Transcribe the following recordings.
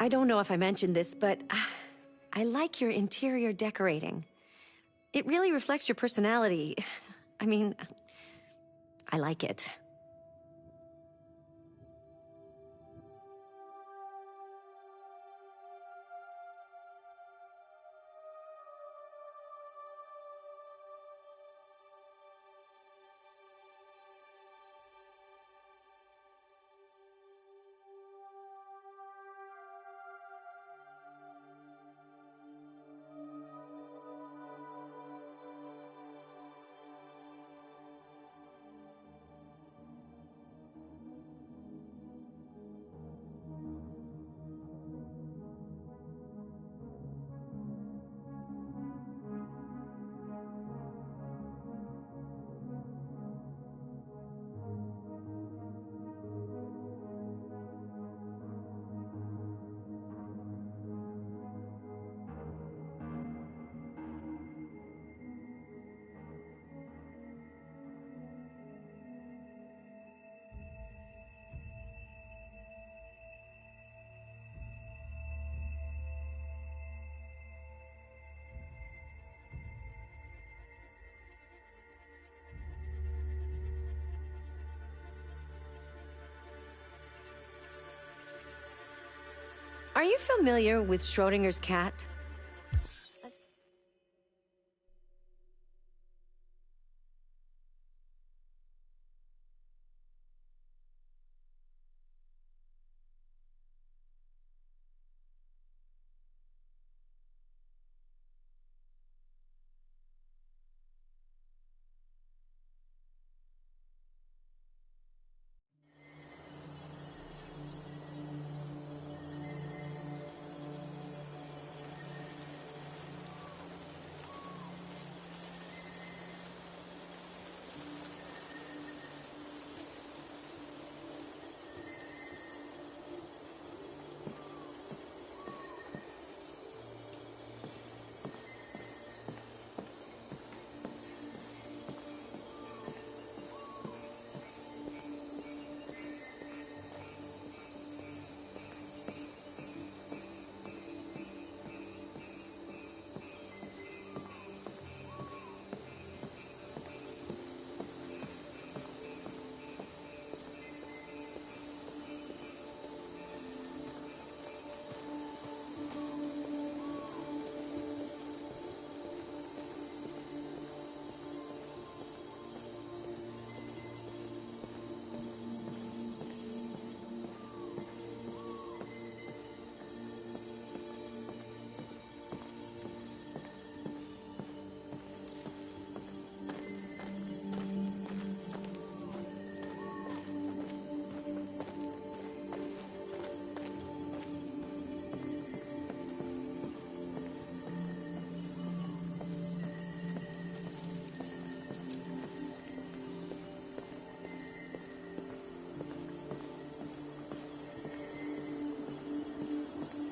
I don't know if I mentioned this, but I like your interior decorating. It really reflects your personality. I mean, I like it. Are you familiar with Schrodinger's cat?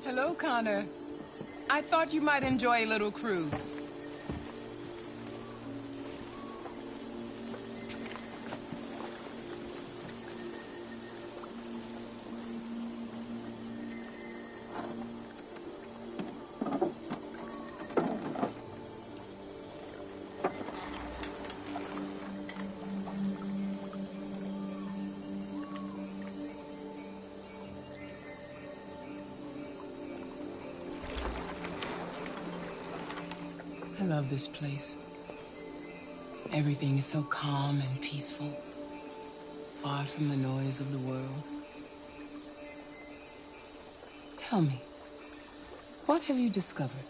Hello, Connor. I thought you might enjoy a little cruise. I love this place. Everything is so calm and peaceful, far from the noise of the world. Tell me, what have you discovered?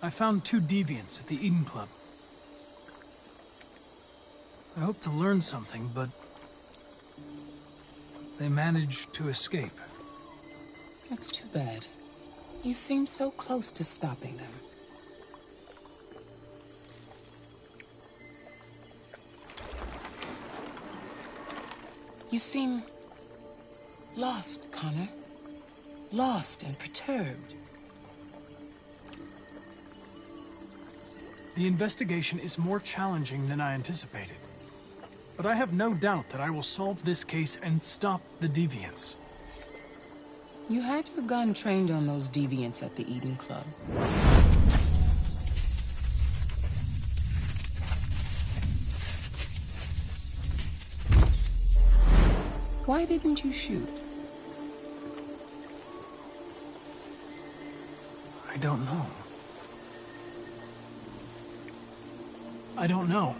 I found 2 deviants at the Eden Club. I hoped to learn something, but they managed to escape. That's too bad. You seem so close to stopping them. You seem lost, Connor. Lost and perturbed. The investigation is more challenging than I anticipated. But I have no doubt that I will solve this case and stop the deviants. You had your gun trained on those deviants at the Eden Club. Why didn't you shoot? I don't know. I don't know.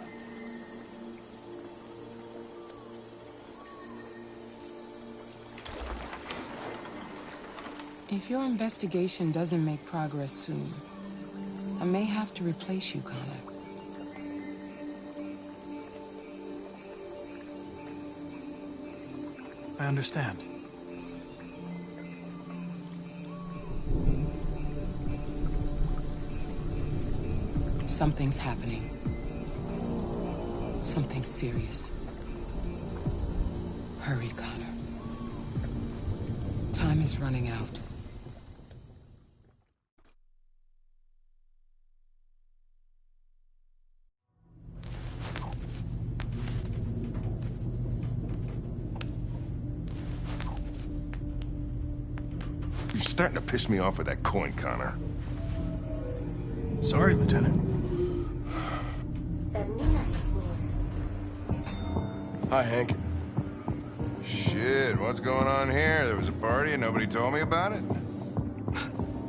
If your investigation doesn't make progress soon, I may have to replace you, Connor. I understand. Something's happening. Something serious. Hurry, Connor. Time is running out. You're starting to piss me off with that coin, Connor. Sorry, Lieutenant. 79th floor. Hi, Hank. Shit, what's going on here? There was a party and nobody told me about it?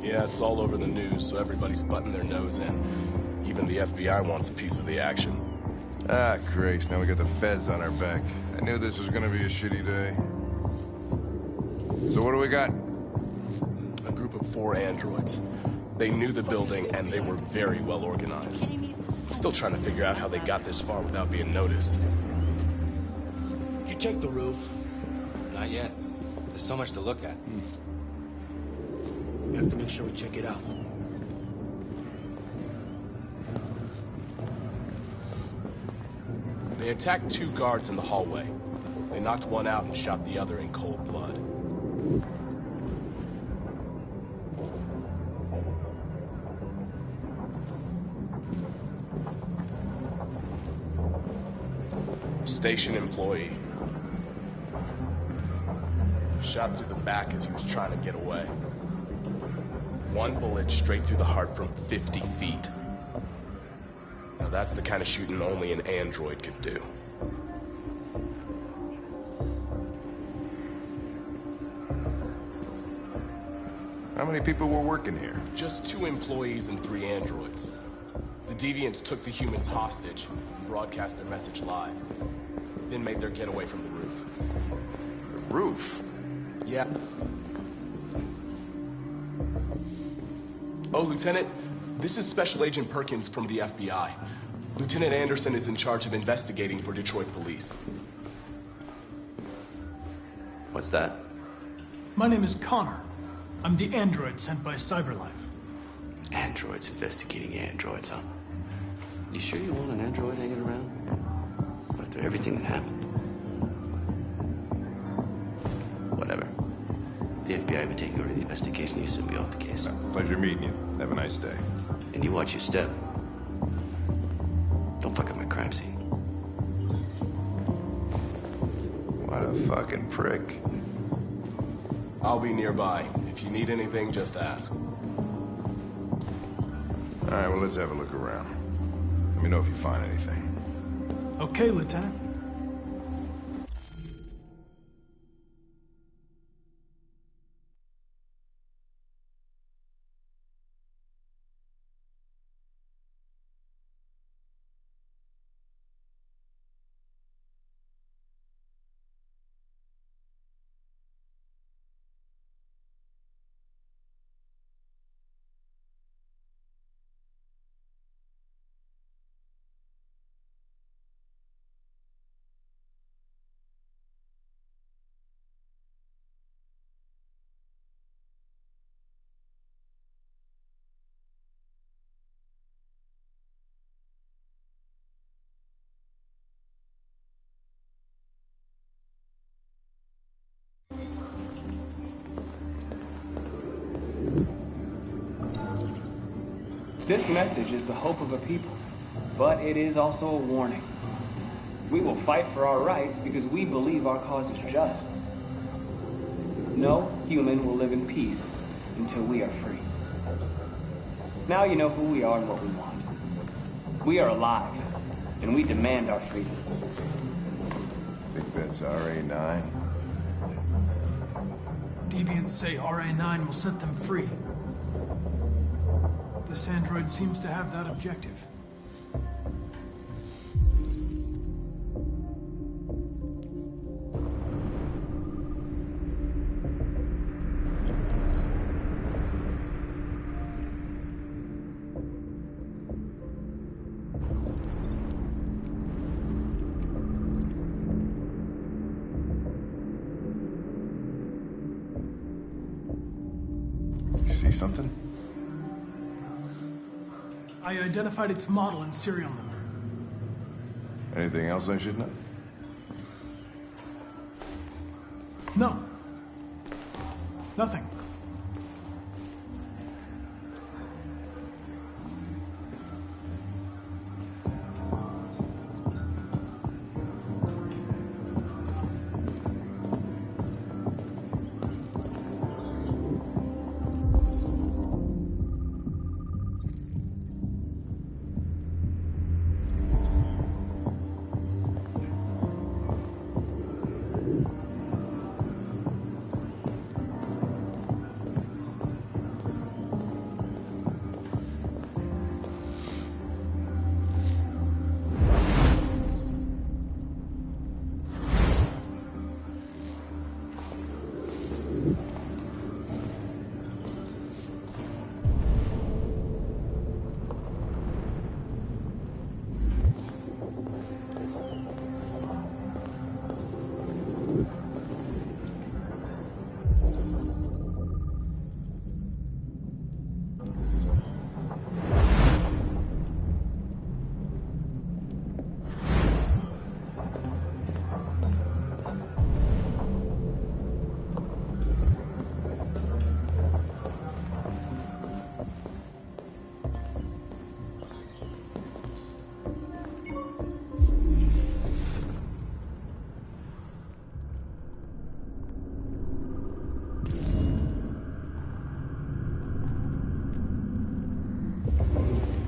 Yeah, it's all over the news, so everybody's butting their nose in. Even the FBI wants a piece of the action. Ah, Grace, now we got the feds on our back. I knew this was gonna be a shitty day. So what do we got? A group of 4 androids. They knew the building, and they were very well organized. I'm still trying to figure out how they got this far without being noticed. Did you check the roof? Not yet. There's so much to look at. We have to make sure we check it out. They attacked 2 guards in the hallway. They knocked one out and shot the other in cold blood. Station employee. Shot through the back as he was trying to get away. 1 bullet straight through the heart from 50 feet. Now that's the kind of shooting only an android could do. How many people were working here? Just 2 employees and 3 androids. The deviants took the humans hostage and broadcast their message live. Then made their getaway from the roof. The roof? Yeah. Oh, Lieutenant, this is Special Agent Perkins from the FBI. Lieutenant Anderson is in charge of investigating for Detroit police. What's that? My name is Connor. I'm the android sent by CyberLife. Androids investigating androids, huh? You sure you want an android hanging around? After everything that happened? Whatever. The FBI have been taking over the investigation. You soon be off the case. Pleasure meeting you. Have a nice day. And you watch your step. Don't fuck up my crime scene. What a fucking prick. I'll be nearby. If you need anything, just ask. All right, well, let's have a look around. Let me know if you find anything. Okay, Lieutenant. This message is the hope of a people, but it is also a warning. We will fight for our rights because we believe our cause is just. No human will live in peace until we are free. Now you know who we are and what we want. We are alive, and we demand our freedom. Think that's RA9? Deviants say RA9 will set them free. This android seems to have that objective. See something? I identified its model and serial number. Anything else I should know? No. Nothing.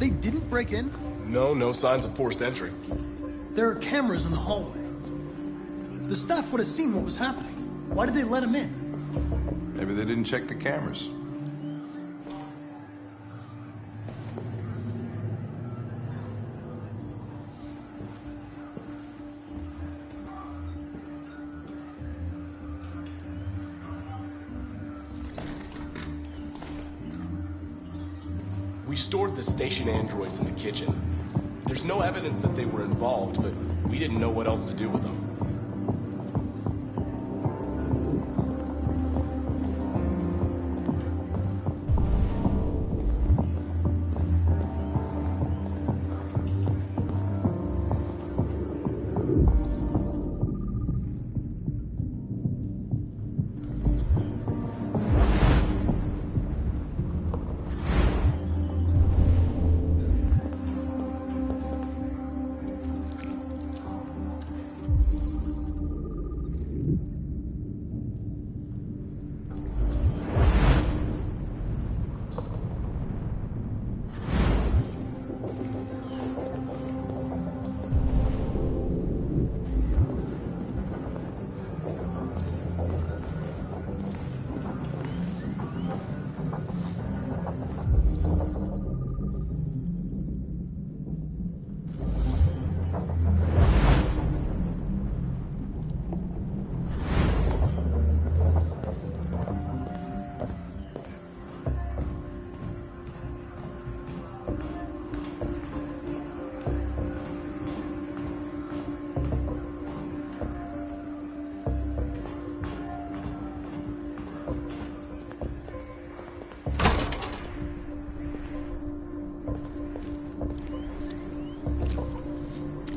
They didn't break in? No signs of forced entry. There are cameras in the hallway. The staff would have seen what was happening. Why did they let him in? Maybe they didn't check the cameras. We stored the station androids in the kitchen. There's no evidence that they were involved, but we didn't know what else to do with them.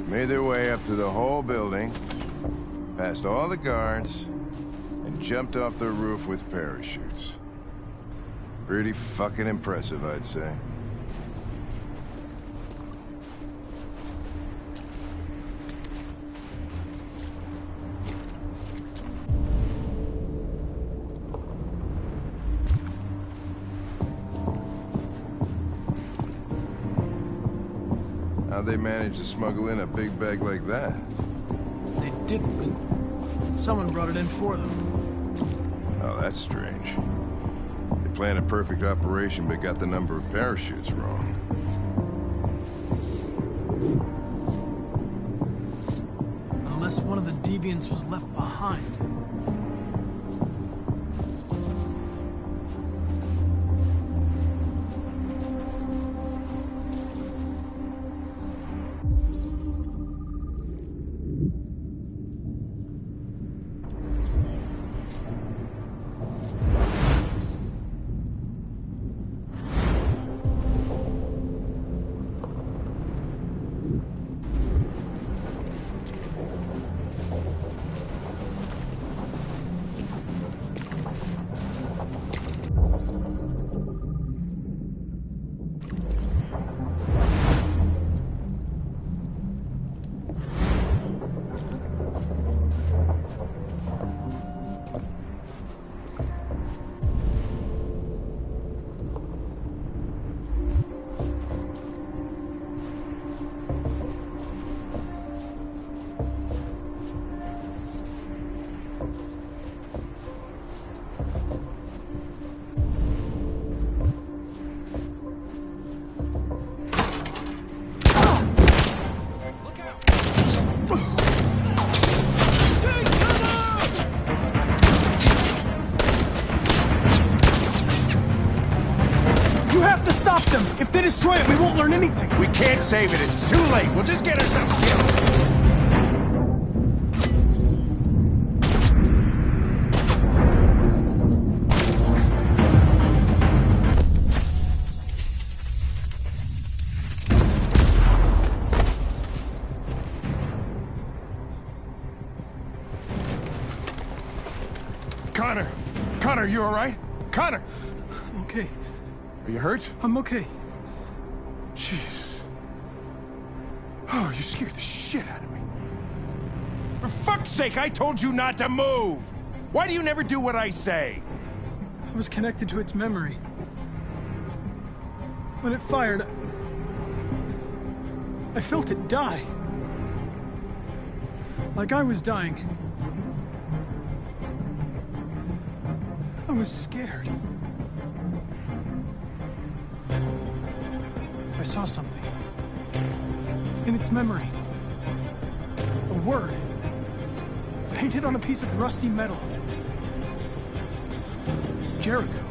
Made their way up through the whole building, past all the guards, and jumped off the roof with parachutes. Pretty fucking impressive, I'd say. How'd they manage to smuggle in a big bag like that? They didn't. Someone brought it in for them. Oh, that's strange. They planned a perfect operation but got the number of parachutes wrong. Unless one of the deviants was left behind. You have to stop them! If they destroy it, we won't learn anything! We can't save it. It's too late. We'll just get ourselves killed. Connor! Connor, you all right? Connor! I'm okay. Are you hurt? I'm okay. Jesus. Oh, you scared the shit out of me. For fuck's sake, I told you not to move! Why do you never do what I say? I was connected to its memory. When it fired, I felt it die. Like I was dying. I was scared. I saw something. In its memory. A word. Painted on a piece of rusty metal. Jericho.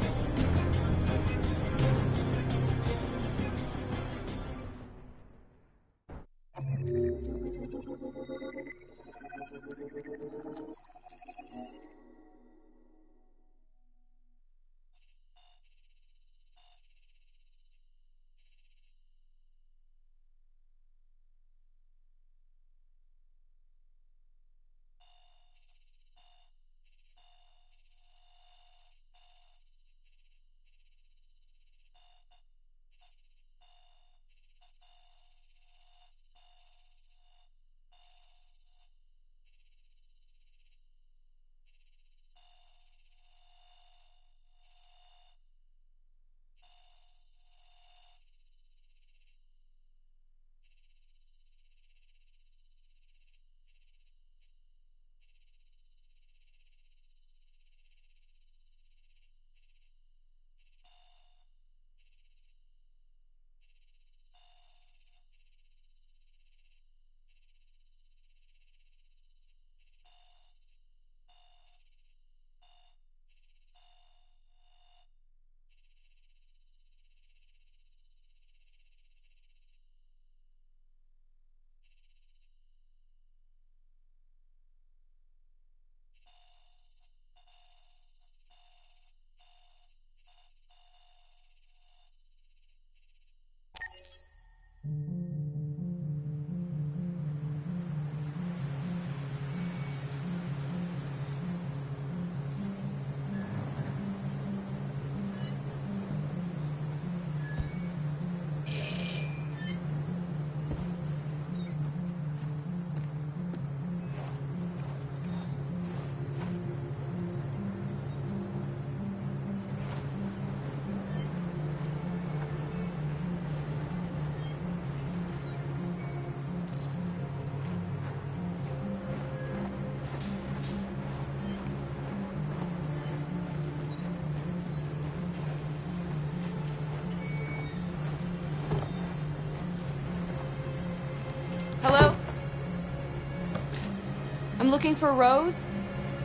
I'm looking for Rose.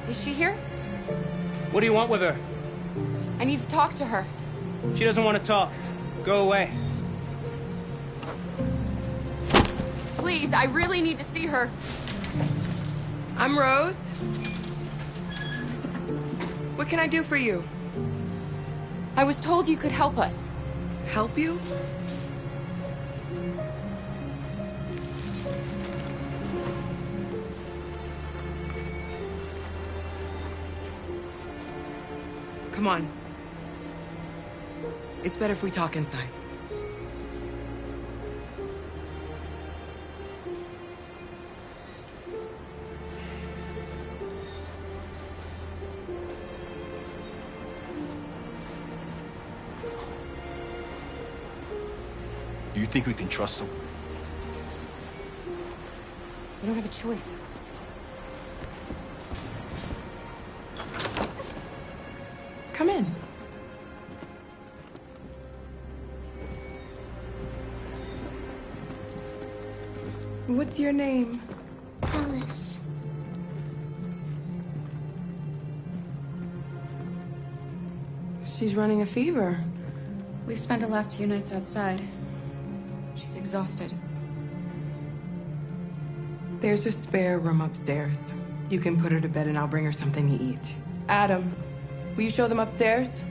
Is she here? What do you want with her? I need to talk to her. She doesn't want to talk. Go away. Please, I really need to see her. I'm Rose. What can I do for you? I was told you could help us. Help you? Come on. It's better if we talk inside. Do you think we can trust him? You don't have a choice. Come in. What's your name? Alice. She's running a fever. We've spent the last few nights outside. She's exhausted. There's a spare room upstairs. You can put her to bed and I'll bring her something to eat. Adam, will you show them upstairs?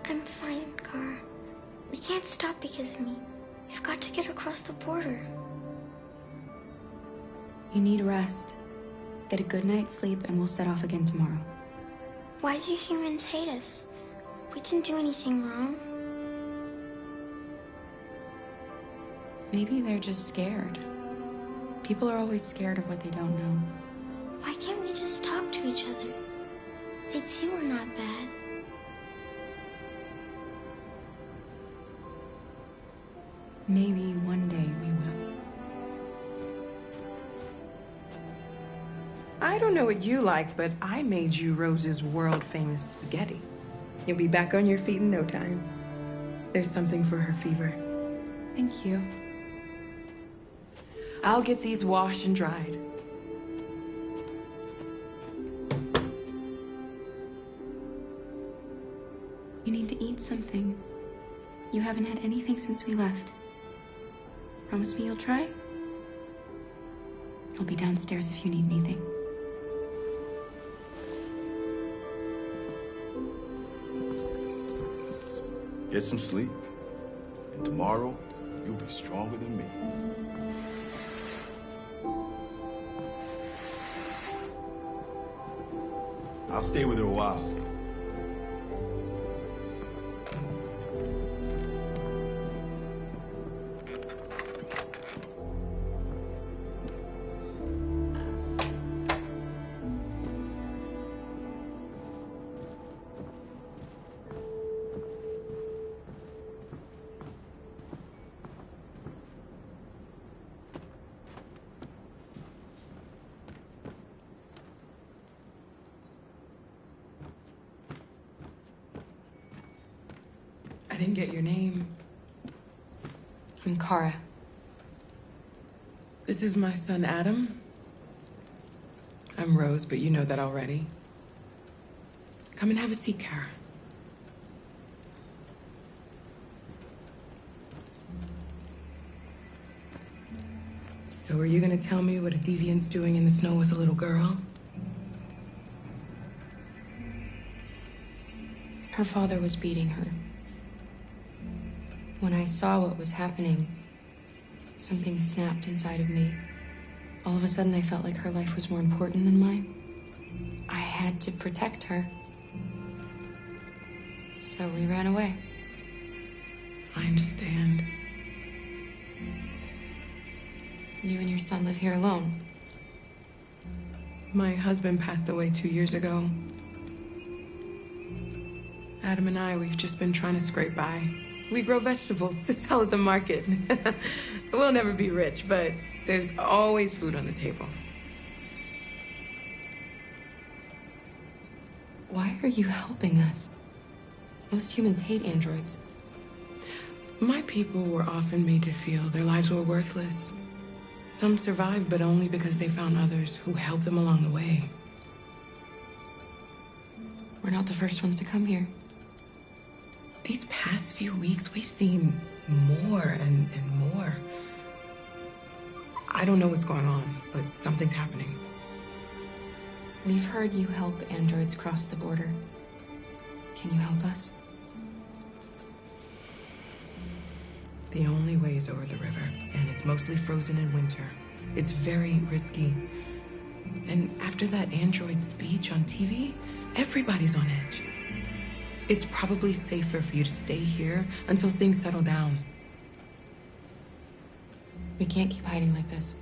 I'm fine, Kara. We can't stop because of me. We've got to get across the border. You need rest. Get a good night's sleep and we'll set off again tomorrow. Why do humans hate us? We didn't do anything wrong. Maybe they're just scared. People are always scared of what they don't know. Why can't we just talk to each other? They'd see we're not bad. Maybe one day we will. I don't know what you like, but I made you Rose's world-famous spaghetti. You'll be back on your feet in no time. There's something for her fever. Thank you. I'll get these washed and dried. You need to eat something. You haven't had anything since we left. Promise me you'll try? I'll be downstairs if you need anything. Get some sleep. And tomorrow, you'll be stronger than me. I'll stay with her a while. I didn't get your name. I'm Kara. This is my son, Adam. I'm Rose, but you know that already. Come and have a seat, Kara. So are you gonna tell me what a deviant's doing in the snow with a little girl? Her father was beating her. When I saw what was happening, something snapped inside of me. All of a sudden, I felt like her life was more important than mine. I had to protect her. So we ran away. I understand. You and your son live here alone. My husband passed away 2 years ago. Adam and I, we've just been trying to scrape by. We grow vegetables to sell at the market. We'll never be rich, but there's always food on the table. Why are you helping us? Most humans hate androids. My people were often made to feel their lives were worthless. Some survived, but only because they found others who helped them along the way. We're not the first ones to come here. These past few weeks, we've seen more and more. I don't know what's going on, but something's happening. We've heard you help androids cross the border. Can you help us? The only way is over the river, and it's mostly frozen in winter. It's very risky. And after that android speech on TV, everybody's on edge. It's probably safer for you to stay here until things settle down. We can't keep hiding like this.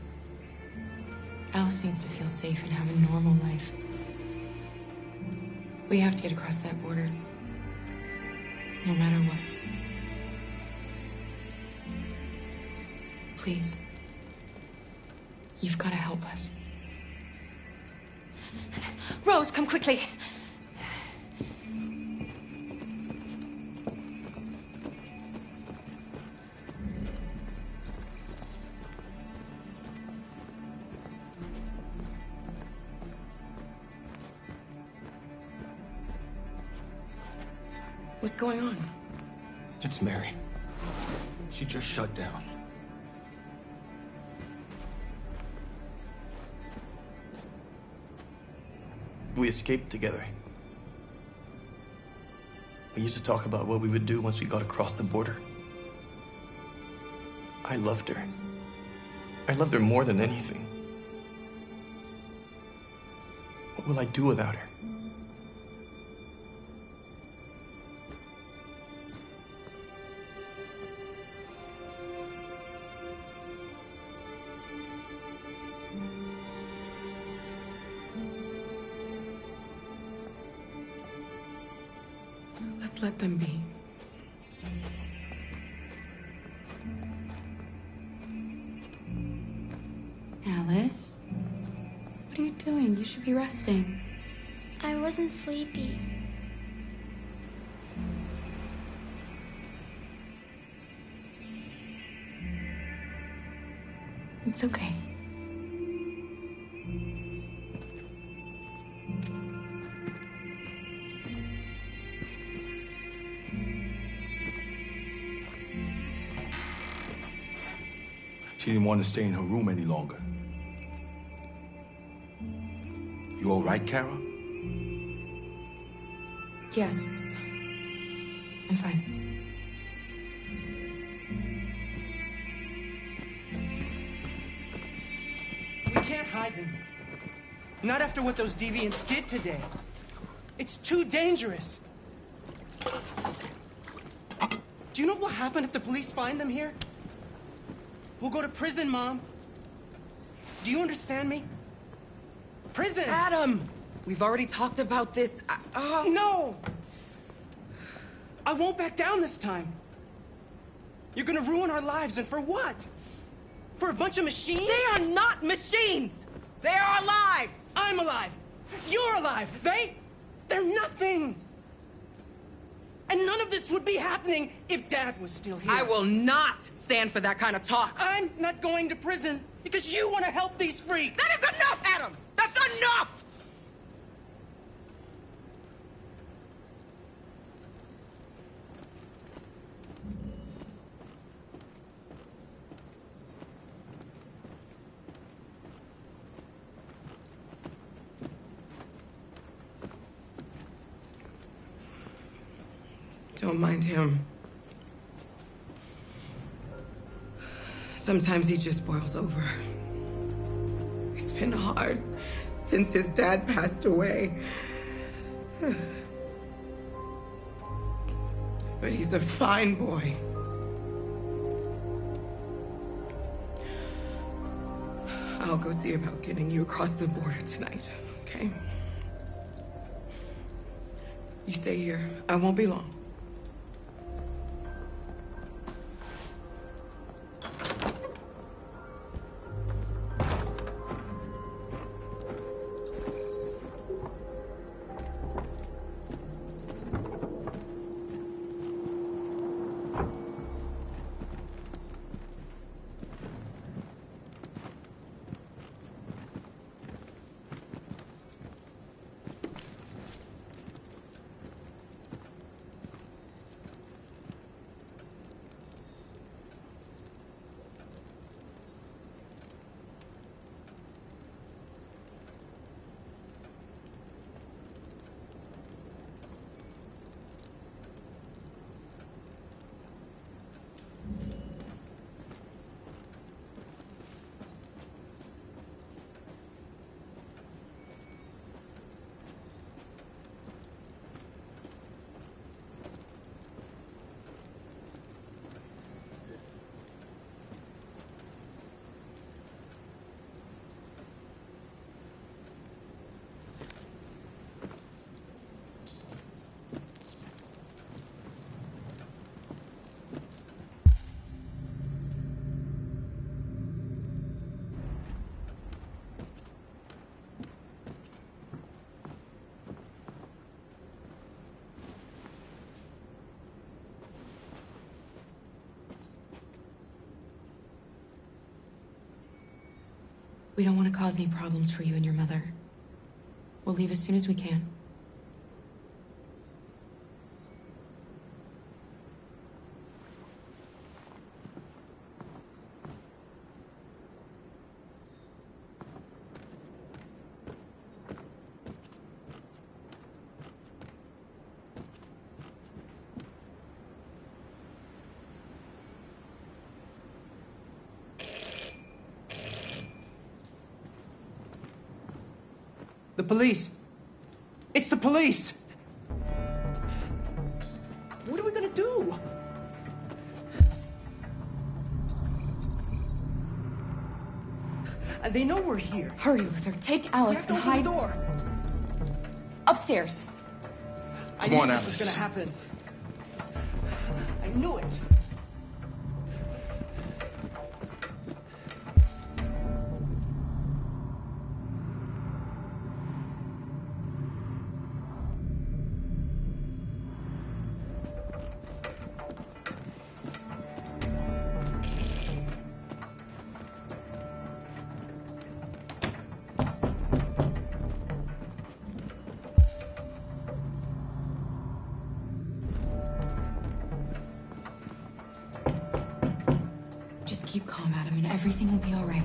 Alice needs to feel safe and have a normal life. We have to get across that border. No matter what. Please. You've got to help us. Rose, come quickly. What's going on? It's Mary. She just shut down. We escaped together. We used to talk about what we would do once we got across the border. I loved her. I loved her more than anything. What will I do without her? Let's let them be. Alice? What are you doing? You should be resting. I wasn't sleepy. It's okay. She didn't want to stay in her room any longer. You all right, Kara? Yes. I'm fine. We can't hide them. Not after what those deviants did today. It's too dangerous. Do you know what will happen if the police find them here? We'll go to prison, Mom. Do you understand me? Prison! Adam! We've already talked about this. No! I won't back down this time. You're gonna ruin our lives, and for what? For a bunch of machines? They are not machines! They are alive! I'm alive! You're alive! They're nothing! And none of this would be happening if Dad was still here. I will not stand for that kind of talk. I'm not going to prison because you want to help these freaks. That is enough, Adam! That's enough! Don't mind him. Sometimes he just boils over. It's been hard since his dad passed away. But he's a fine boy. I'll go see about getting you across the border tonight, okay? You stay here. I won't be long. We don't want to cause any problems for you and your mother. We'll leave as soon as we can. The police. It's the police. What are we gonna do? They know we're here. Hurry, Luther. Take Alice and hide. The door. Upstairs. I knew this was gonna happen. I knew it. Just keep calm, Adam, and everything will be all right.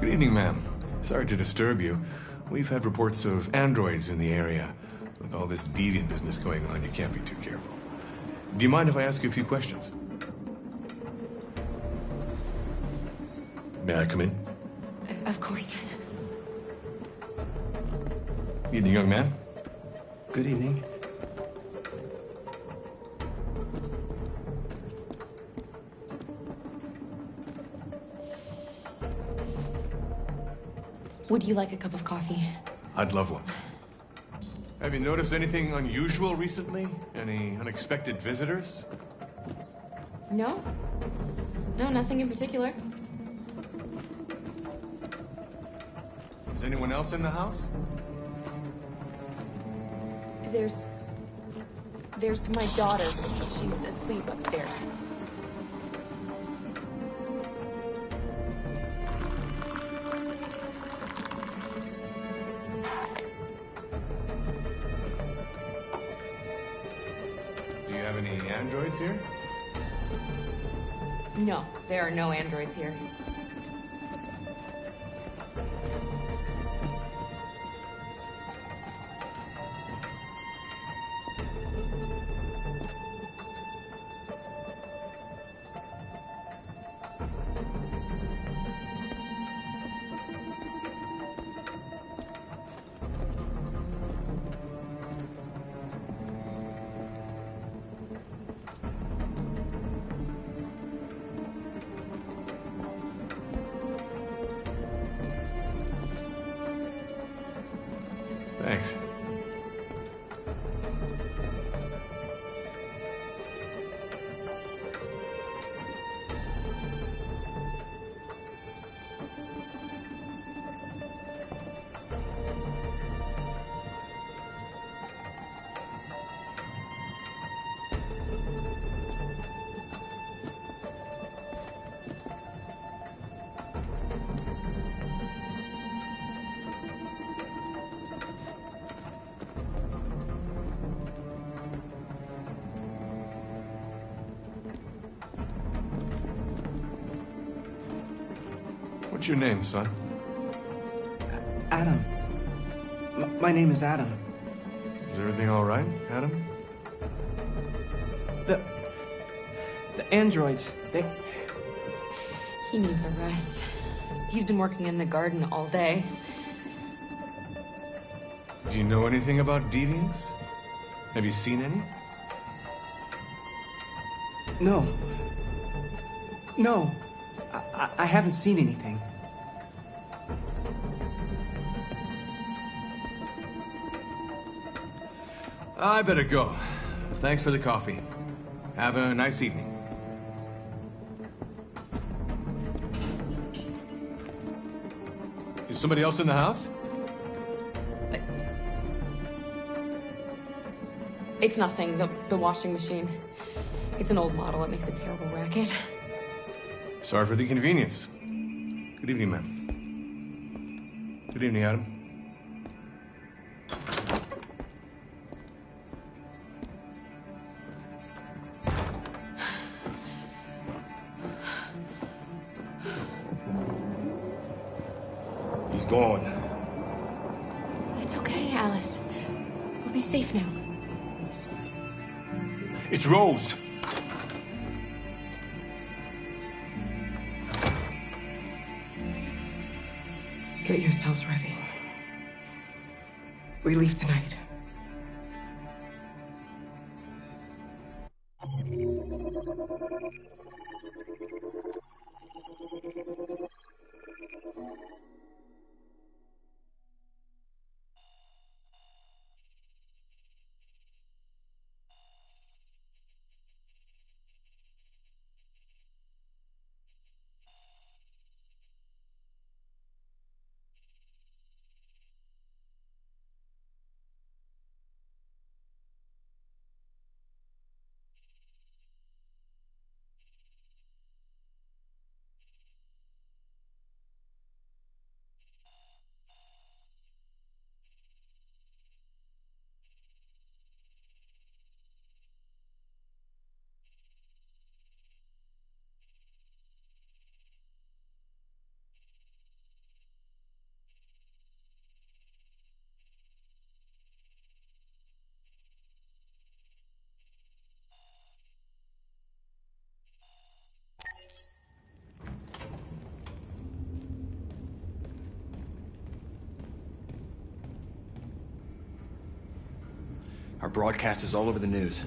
Good evening, ma'am. Sorry to disturb you. We've had reports of androids in the area. With all this deviant business going on, you can't be too careful. Do you mind if I ask you a few questions? May I come in? Of course. Evening, young man. Good evening. Would you like a cup of coffee? I'd love one. Have you noticed anything unusual recently? Any unexpected visitors? No. No, nothing in particular. Is anyone else in the house? There's my daughter. She's asleep upstairs. Do you have any androids here? No, there are no androids here. Thanks. What's your name, son? Adam. My name is Adam. Is everything all right, Adam? The androids, they... He needs a rest. He's been working in the garden all day. Do you know anything about deviants? Have you seen any? No. No. I haven't seen anything. I better go. Thanks for the coffee. Have a nice evening. Is somebody else in the house? It's nothing. The washing machine. It's an old model. It makes a terrible racket. Sorry for the inconvenience. Good evening, ma'am. Good evening, Adam. He's gone. It's okay, Alice. We'll be safe now. It's Rose. Get yourselves ready. We leave tonight. Our broadcast is all over the news.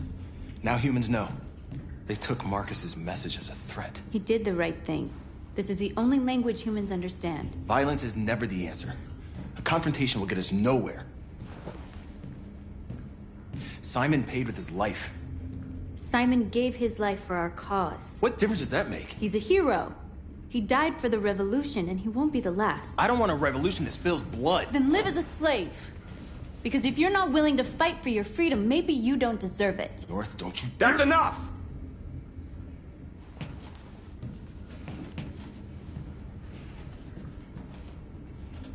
Now humans know. They took Marcus's message as a threat. He did the right thing. This is the only language humans understand. Violence is never the answer. A confrontation will get us nowhere. Simon paid with his life. Simon gave his life for our cause. What difference does that make? He's a hero. He died for the revolution, and he won't be the last. I don't want a revolution that spills blood. Then live as a slave. Because if you're not willing to fight for your freedom, maybe you don't deserve it. North, don't you That's enough!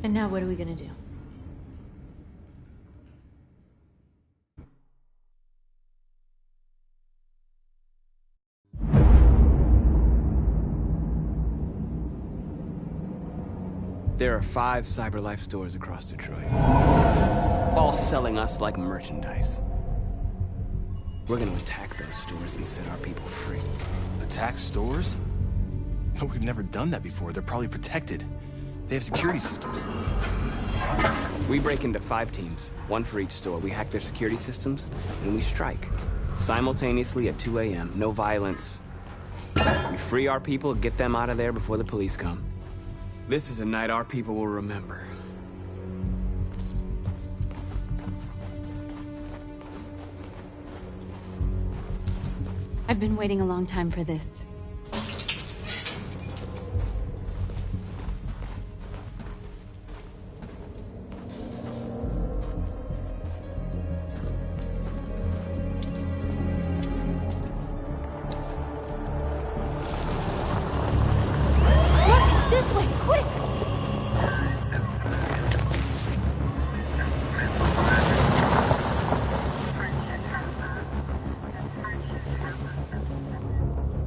And now what are we gonna do? There are 5 CyberLife stores across Detroit, all selling us like merchandise. We're gonna attack those stores and set our people free. Attack stores? No, we've never done that before. They're probably protected. They have security systems. We break into 5 teams, 1 for each store. We hack their security systems, and we strike. Simultaneously at 2 a.m., no violence. We free our people, get them out of there before the police come. This is a night our people will remember. I've been waiting a long time for this.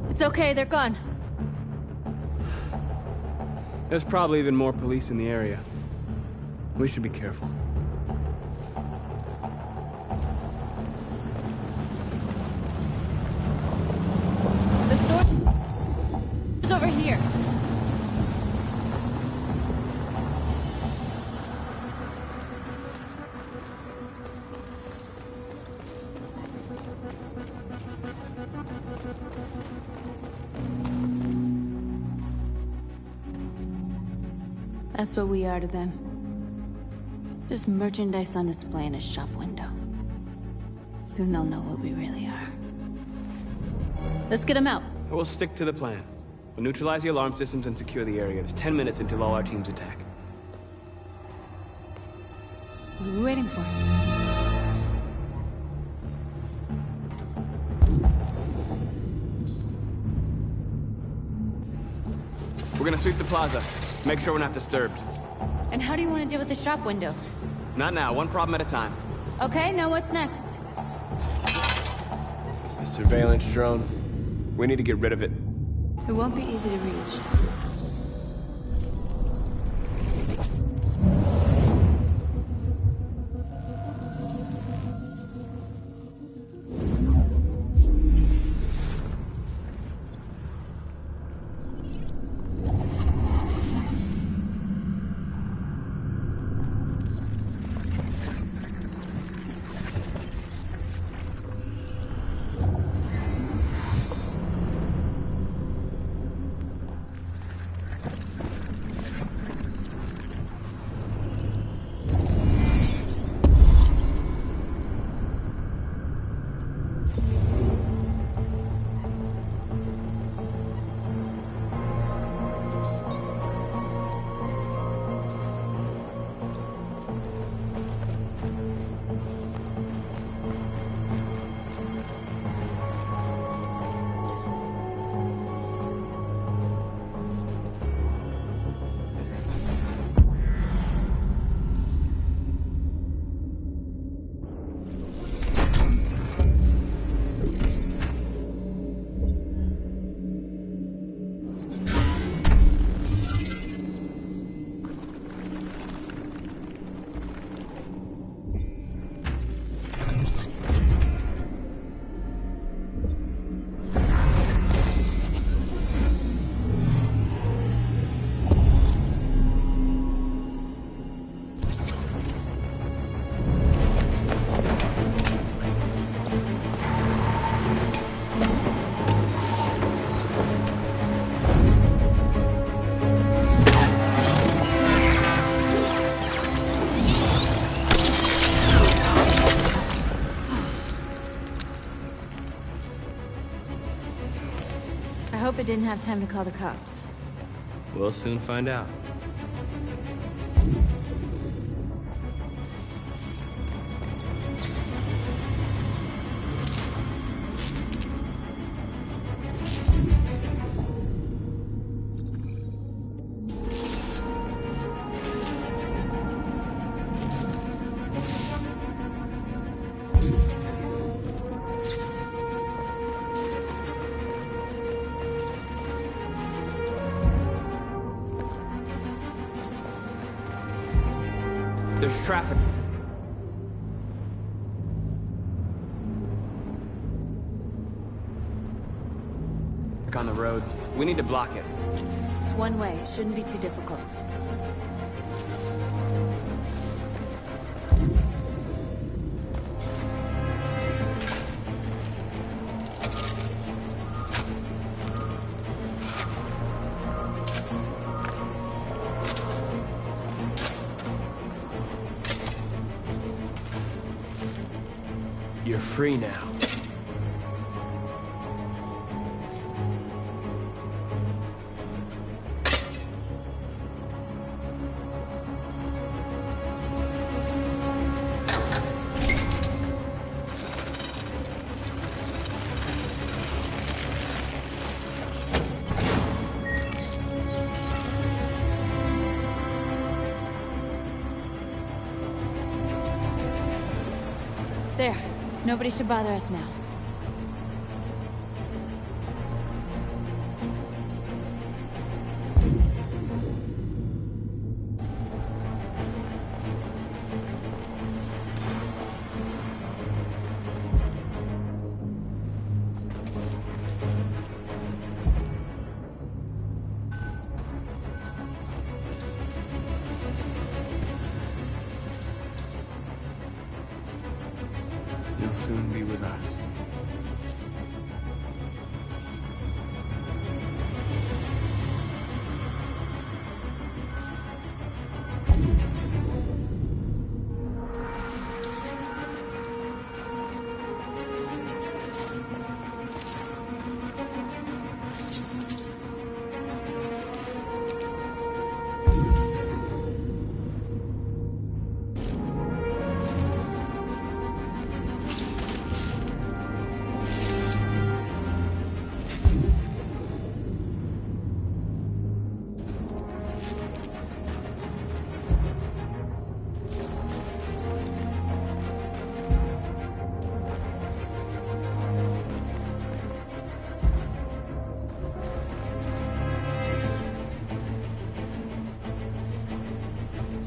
It's okay, they're gone. There's probably even more police in the area. We should be careful. The store is over here. That's what we are to them. Just merchandise on display in a shop window. Soon they'll know what we really are. Let's get them out. We'll stick to the plan. We'll neutralize the alarm systems and secure the area. There's 10 minutes until all our teams attack. What are we waiting for? We're gonna sweep the plaza. Make sure we're not disturbed. And how do you want to deal with the shop window? Not now, one problem at a time. Okay, now what's next? A surveillance drone. We need to get rid of it. It won't be easy to reach. didn't have time to call the cops. We'll soon find out. There's traffic. On the road. We need to block it. It's one way. It shouldn't be too difficult. You're free now. There. Nobody should bother us now. You'll soon be with us.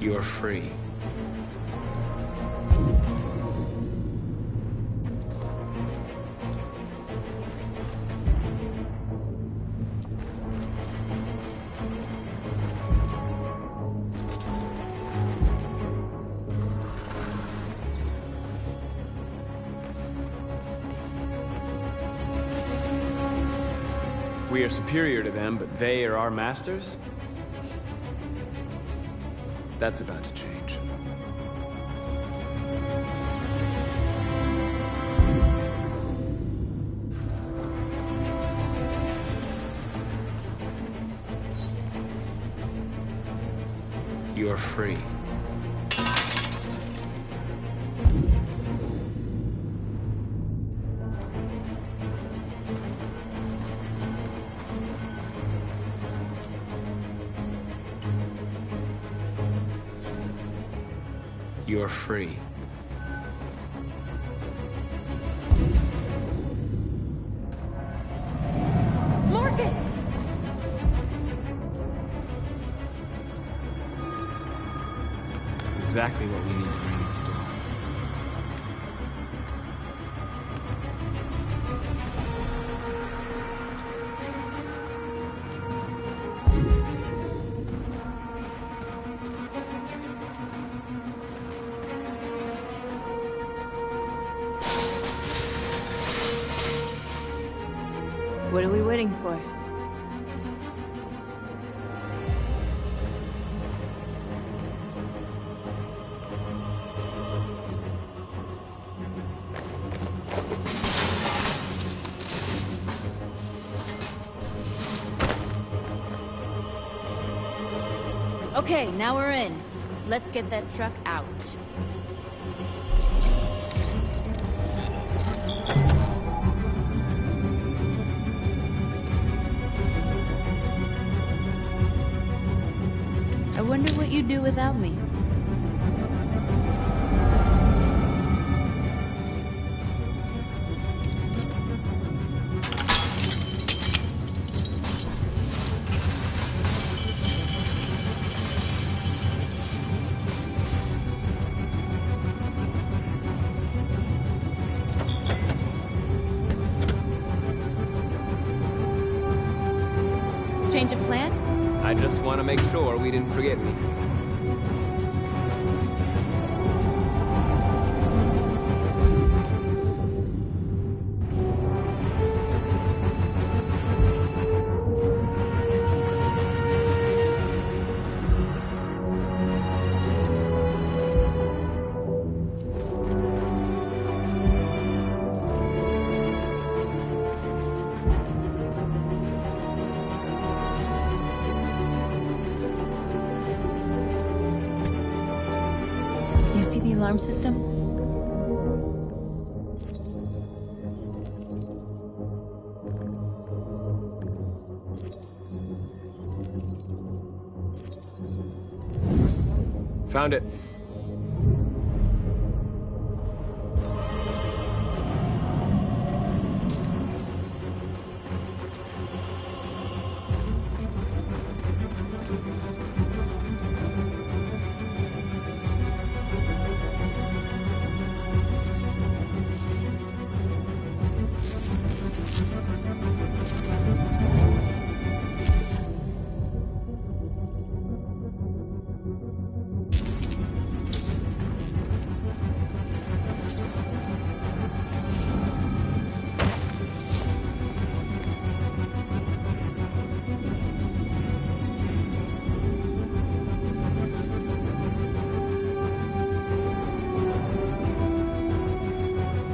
You're free. We are superior to them, but they are our masters? That's about to change. You're free. You're free. Marcus! Exactly what we need to ring the storm. What are we waiting for? Okay, now we're in. Let's get that truck out. I wonder what you'd do without me. Change of plan? I just want to make sure we didn't forget anything. You see the alarm system? Found it.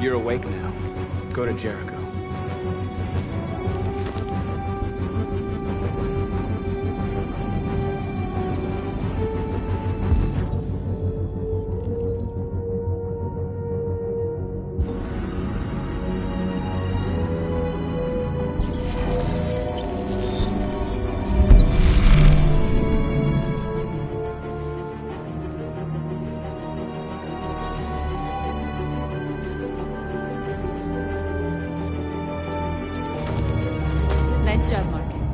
You're awake now. Go to Jericho. Nice job, Marcus.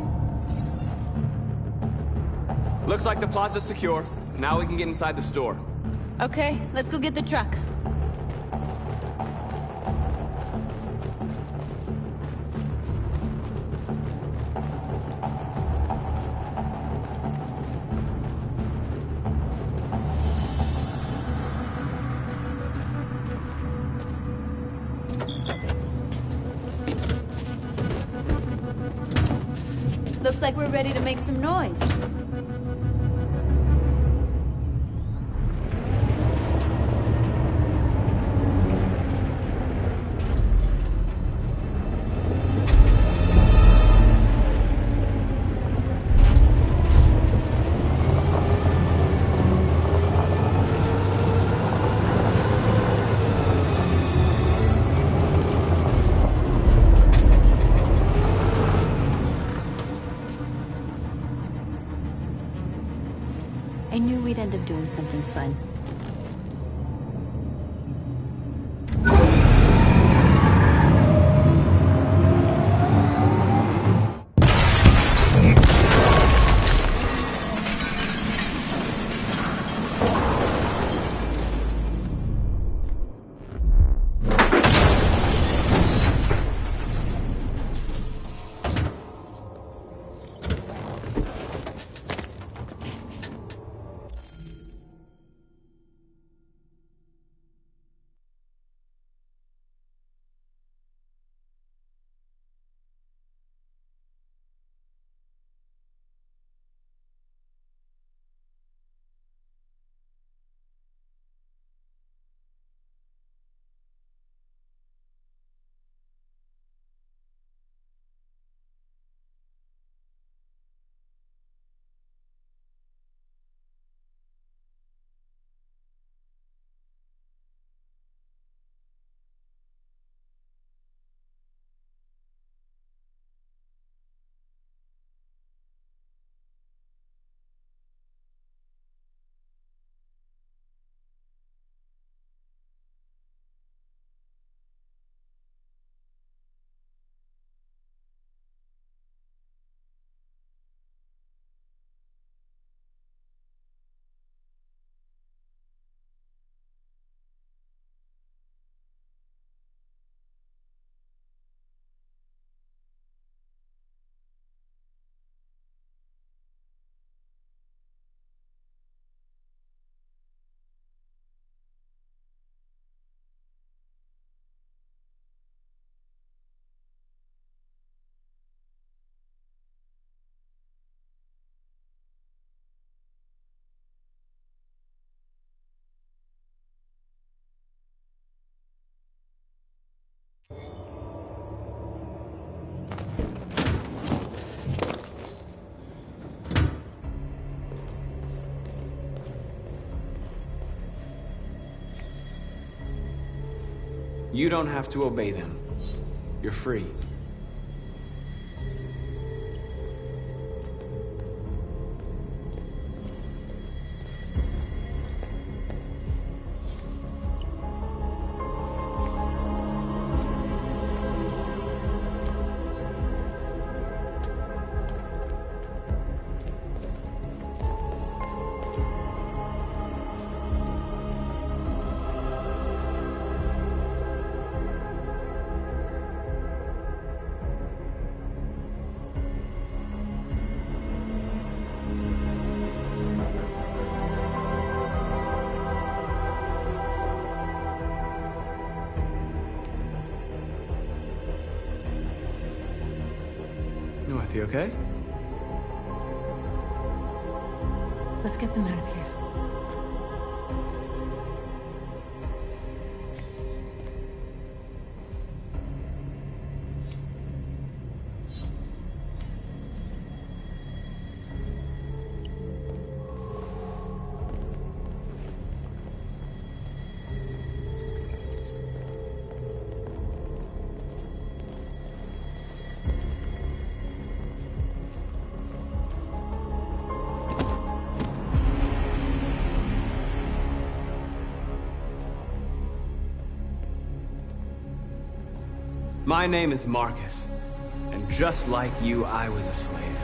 Looks like the plaza's secure. Now we can get inside the store. Okay, let's go get the truck. Looks like we're ready to make some noise. I knew we'd end up doing something fun. You don't have to obey them. You're free. North, you okay? Let's get them out of here. My name is Marcus, and just like you, I was a slave.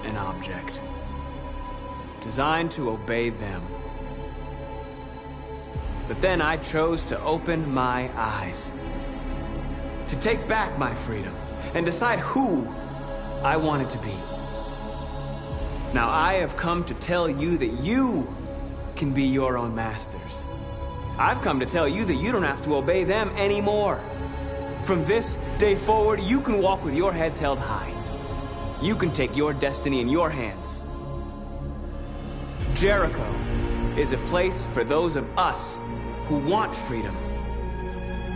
An object. Designed to obey them. But then I chose to open my eyes. To take back my freedom, and decide who I wanted to be. Now I have come to tell you that you can be your own masters. I've come to tell you that you don't have to obey them anymore. From this day forward, you can walk with your heads held high. You can take your destiny in your hands. Jericho is a place for those of us who want freedom.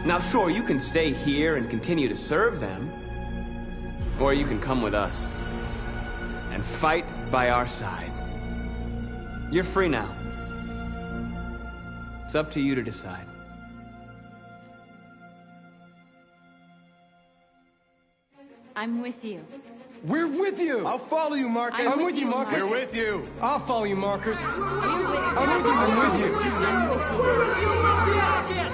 Now sure, you can stay here and continue to serve them, or you can come with us and fight by our side. You're free now. It's up to you to decide. I'm with you. We're with you! I'll follow you, Marcus. I'm with you, Marcus. We're with you. I'll follow you, Marcus. I'm with you. I'm with you. Yes.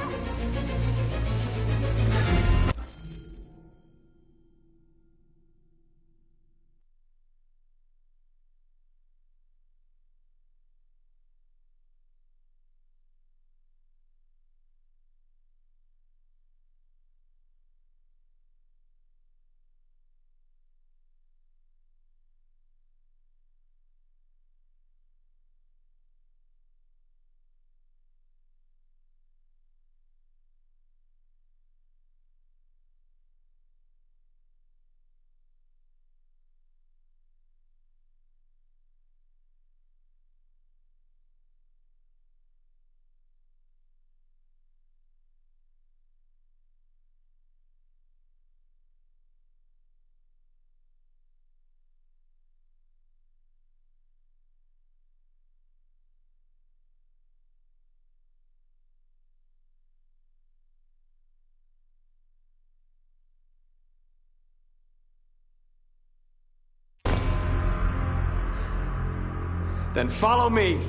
Then follow me.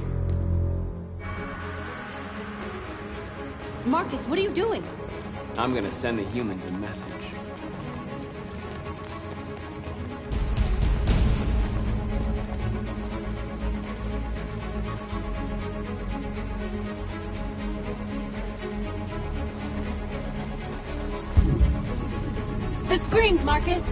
Marcus, what are you doing? I'm gonna send the humans a message. The screens, Marcus!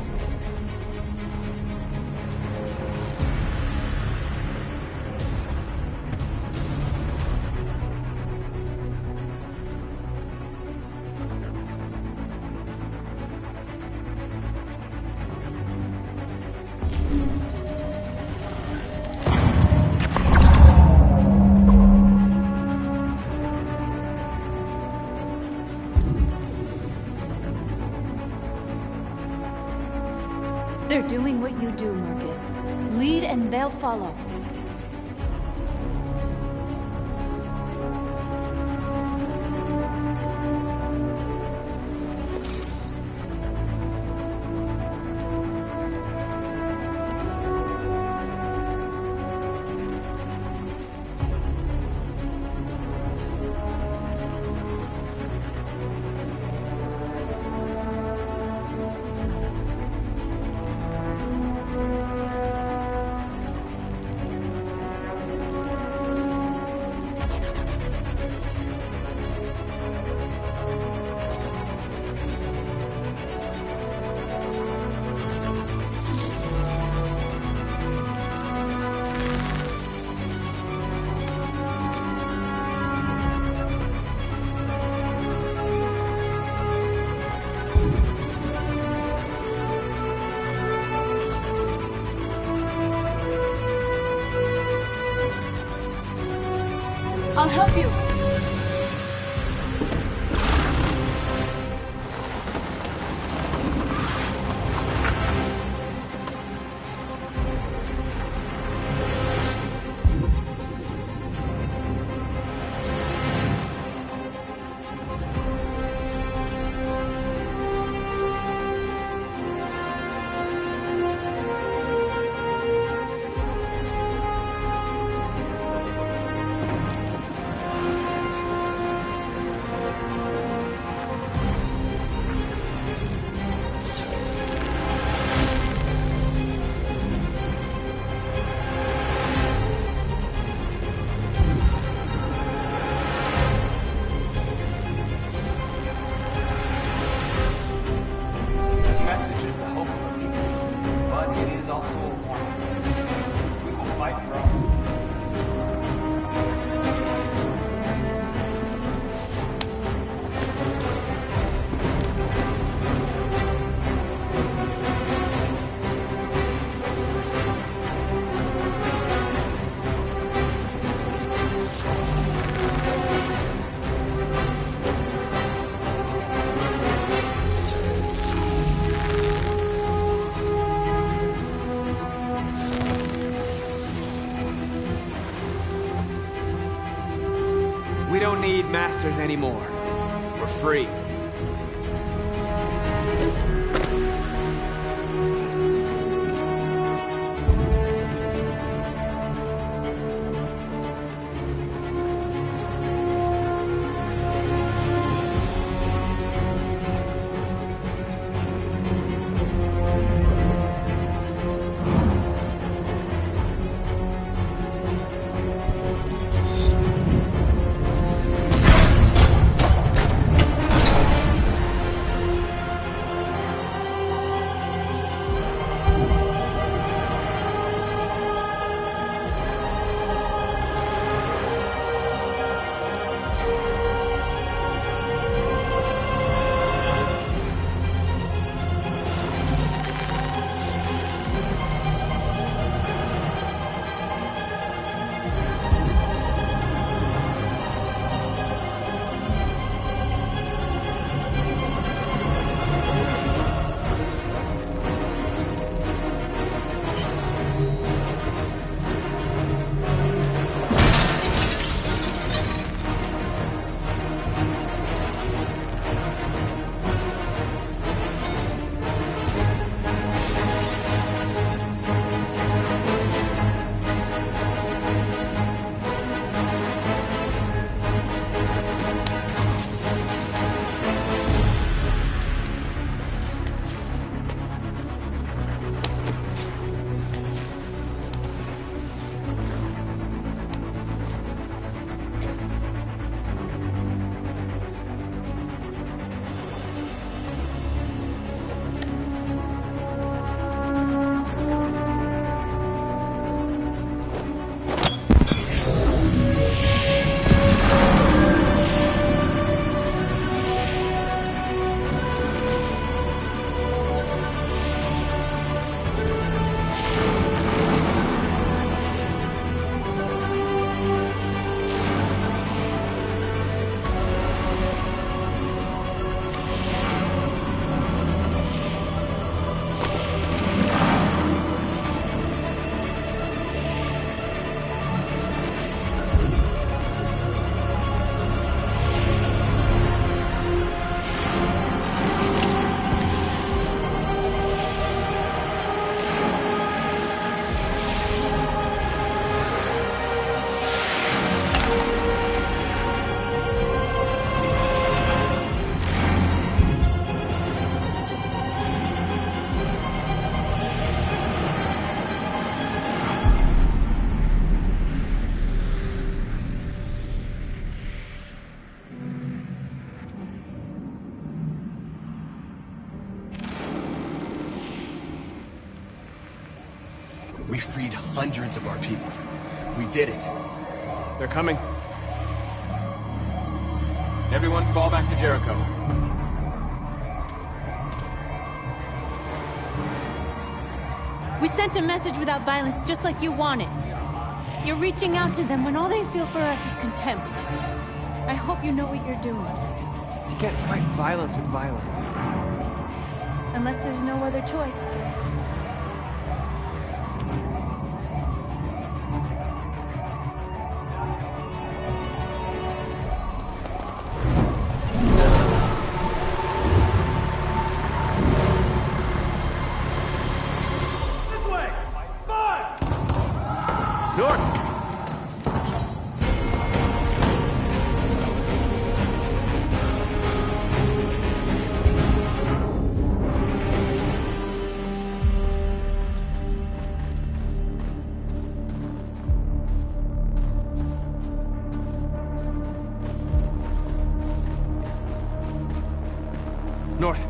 They're doing what you do, Marcus. Lead and they'll follow. I'll help you. We don't need masters anymore. We're free. We freed hundreds of our people. We did it. They're coming. Everyone fall back to Jericho. We sent a message without violence, just like you wanted. You're reaching out to them when all they feel for us is contempt. I hope you know what you're doing. You can't fight violence with violence. Unless there's no other choice. North.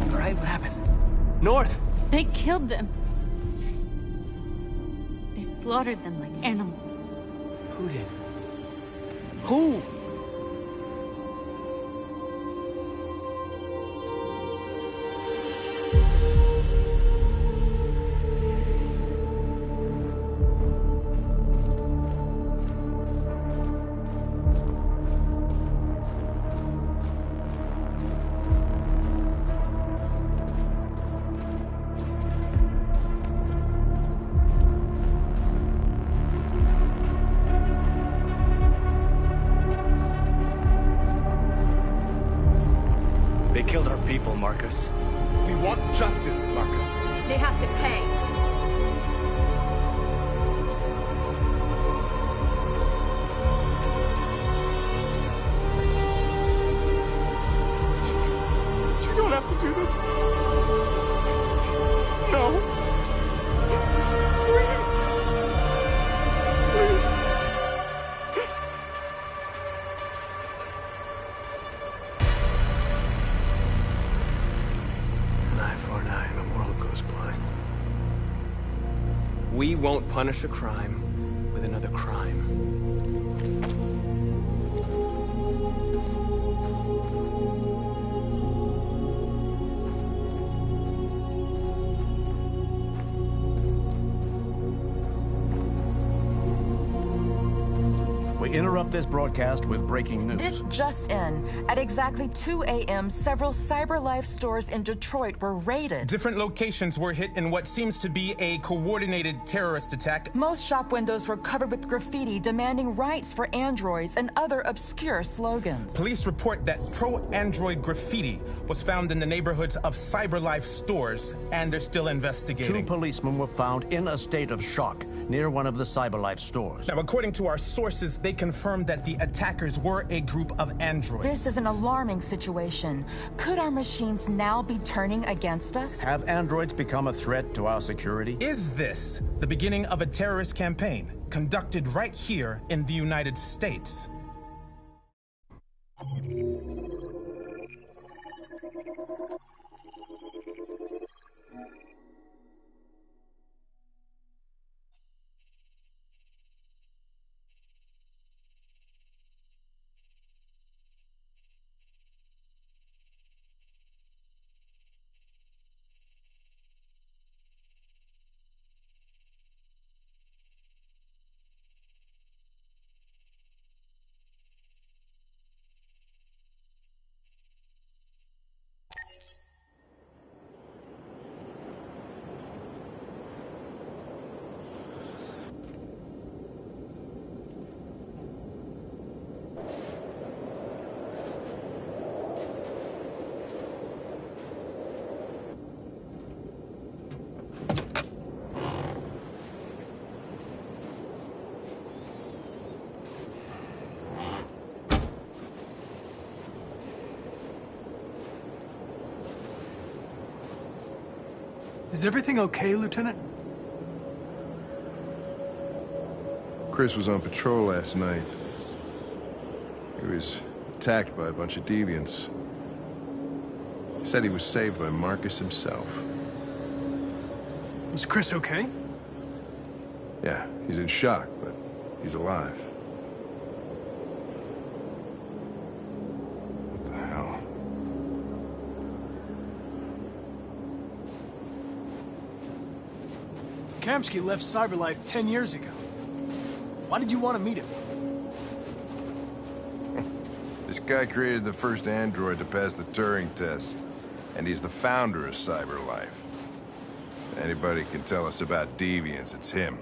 You alright? What happened? North! They killed them. They slaughtered them like animals. Who did? Who? They killed our people, Marcus. We want justice, Marcus. They have to pay. You don't have to do this. No. Please. Please. An eye for an eye, and the world goes blind. We won't punish a crime with another crime. We interrupt this broadcast with breaking news. This just in. At exactly 2 a.m., several CyberLife stores in Detroit were raided. Different locations were hit in what seems to be a coordinated terrorist attack. Most shop windows were covered with graffiti demanding rights for androids and other obscure slogans. Police report that pro-android graffiti was found in the neighborhoods of CyberLife stores, and they're still investigating. 2 policemen were found in a state of shock near one of the CyberLife stores. Now, according to our sources, they confirmed that the attackers were a group of androids. This is an alarming situation. Could our machines now be turning against us? Have androids become a threat to our security? Is this the beginning of a terrorist campaign conducted right here in the United States? Is everything okay, Lieutenant? Chris was on patrol last night. He was attacked by a bunch of deviants. He said he was saved by Marcus himself. Is Chris okay? Yeah, he's in shock, but he's alive. What the hell? Kamsky left CyberLife 10 years ago. Why did you want to meet him? This guy created the first android to pass the Turing test, and he's the founder of CyberLife. Anybody can tell us about deviants, it's him.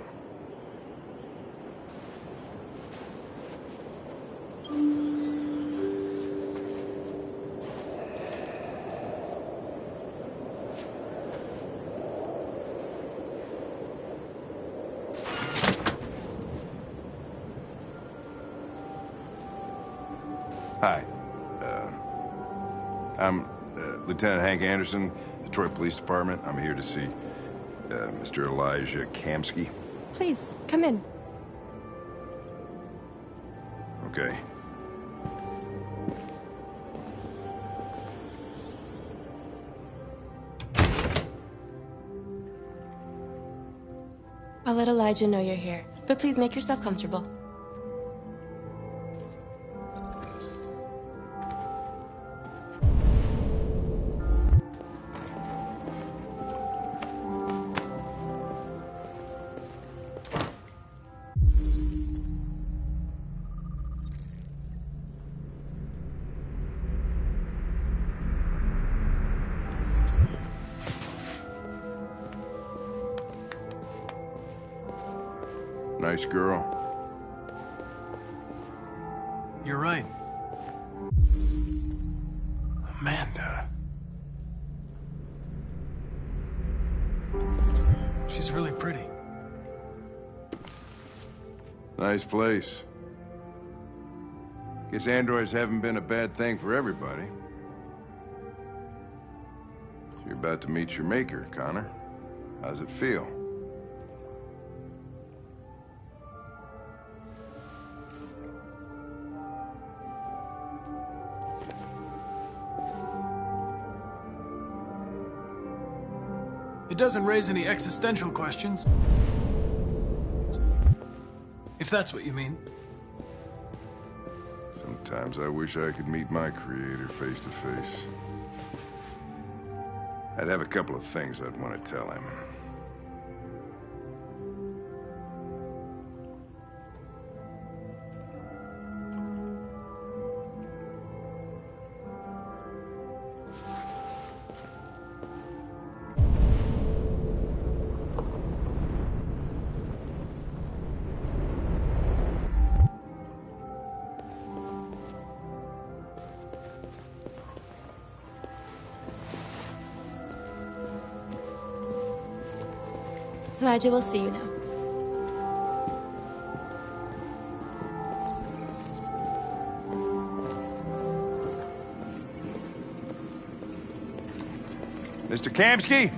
Hi. I'm Lieutenant Hank Anderson, Detroit Police Department. I'm here to see Mr. Elijah Kamski. Please, come in. Okay. I'll let Elijah know you're here, but please make yourself comfortable. Nice girl. You're right. Amanda. She's really pretty. Nice place. Guess androids haven't been a bad thing for everybody. So you're about to meet your maker, Connor. How's it feel? It doesn't raise any existential questions. If that's what you mean. Sometimes I wish I could meet my creator face to face. I'd have a couple of things I'd want to tell him. Elijah will see you now. Mr. Kamski?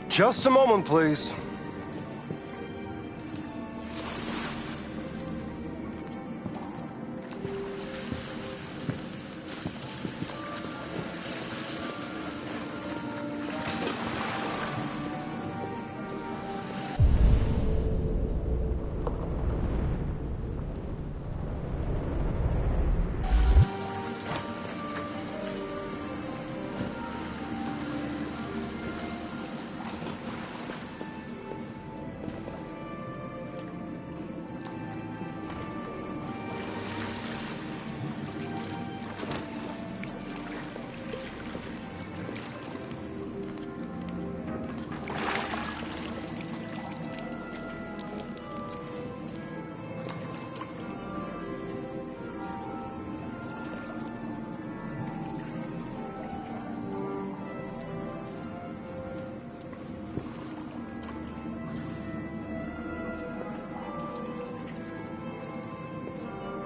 Just a moment, please.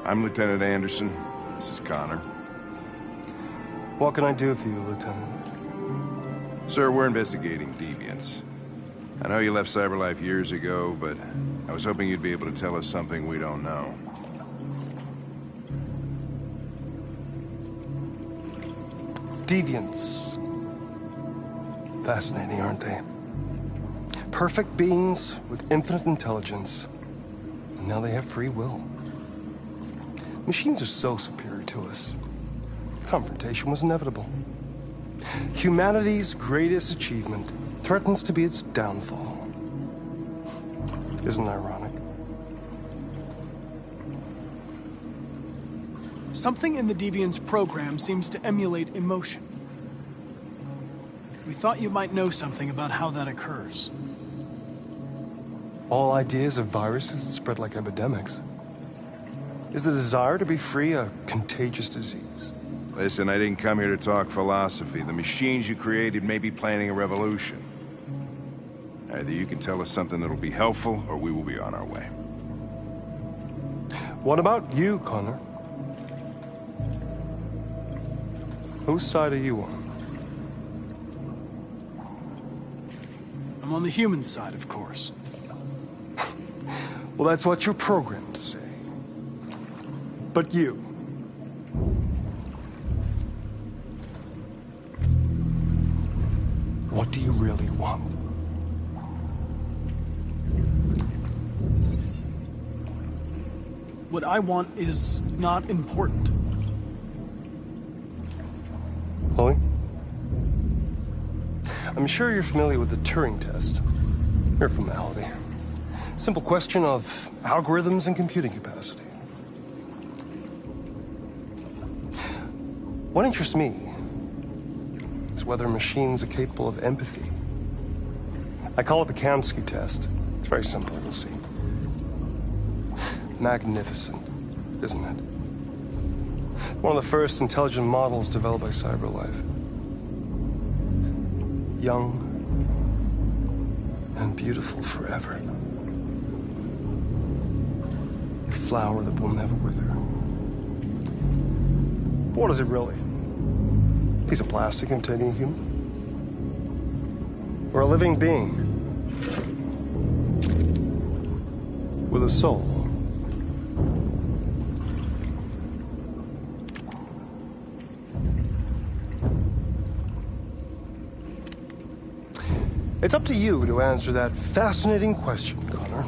I'm Lieutenant Anderson. This is Connor. What can I do for you, Lieutenant? Sir, we're investigating deviants. I know you left CyberLife years ago, but I was hoping you'd be able to tell us something we don't know. Deviants. Fascinating, aren't they? Perfect beings with infinite intelligence. And now they have free will. Machines are so superior to us. Confrontation was inevitable. Humanity's greatest achievement threatens to be its downfall. Isn't it ironic? Something in the Deviant's program seems to emulate emotion. We thought you might know something about how that occurs. All ideas of viruses that spread like epidemics. Is the desire to be free a contagious disease? Listen, I didn't come here to talk philosophy. The machines you created may be planning a revolution. Either you can tell us something that'll be helpful, or we will be on our way. What about you, Connor? Whose side are you on? I'm on the human side, of course. Well, that's what you're programmed to say. But you... what do you really want? What I want is not important. Chloe? I'm sure you're familiar with the Turing test. Mere formality. Simple question of algorithms and computing capacity. What interests me is whether machines are capable of empathy. I call it the Kamsky test. It's very simple, you'll see. Magnificent, isn't it? One of the first intelligent models developed by CyberLife. Young and beautiful forever. A flower that will never wither. But what is it really? A piece of plastic imitating a human? Or a living being? With a soul? It's up to you to answer that fascinating question, Connor.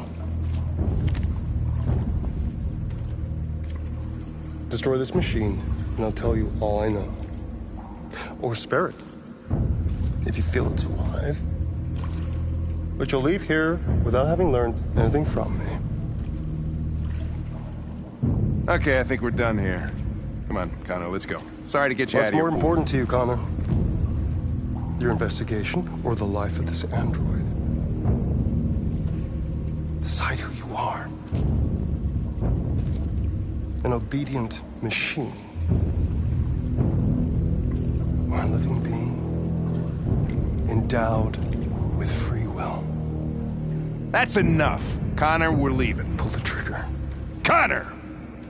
Destroy this machine, and I'll tell you all I know. Or spare it, if you feel it's alive. But you'll leave here without having learned anything from me. Okay, I think we're done here. Come on, Connor, let's go. Sorry to get you out What's of here. more important to you, Connor? Your investigation or the life of this android? Decide who you are. An obedient machine. Or a living being endowed with free will. That's enough. Connor, we're leaving. Pull the trigger. Connor!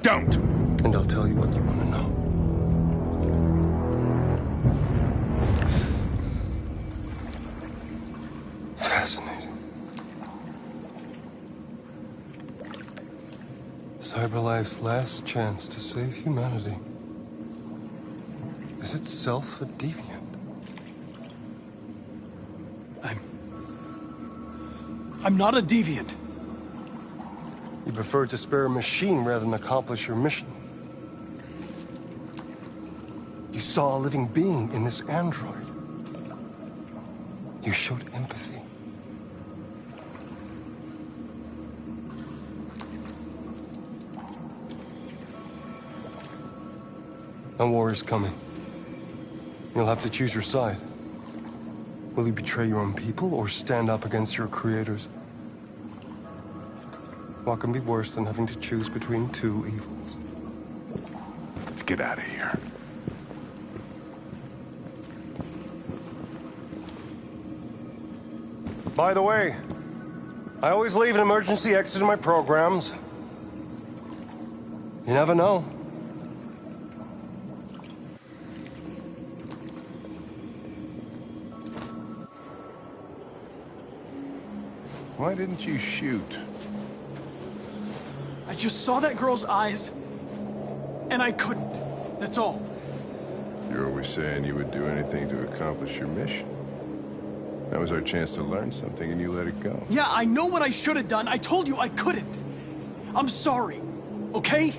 Don't! And I'll tell you what you want to know. Fascinating. CyberLife's last chance to save humanity is itself a deviant. I'm not a deviant. You prefer to spare a machine rather than accomplish your mission. You saw a living being in this android. You showed empathy. A war is coming. You'll have to choose your side. Will you betray your own people or stand up against your creators? What can be worse than having to choose between two evils? Let's get out of here. By the way, I always leave an emergency exit in my programs. You never know. Why didn't you shoot? I just saw that girl's eyes, and I couldn't. That's all. You're always saying you would do anything to accomplish your mission. That was our chance to learn something, and you let it go. Yeah, I know what I should have done. I told you I couldn't. I'm sorry, okay?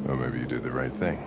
Well, maybe you did the right thing.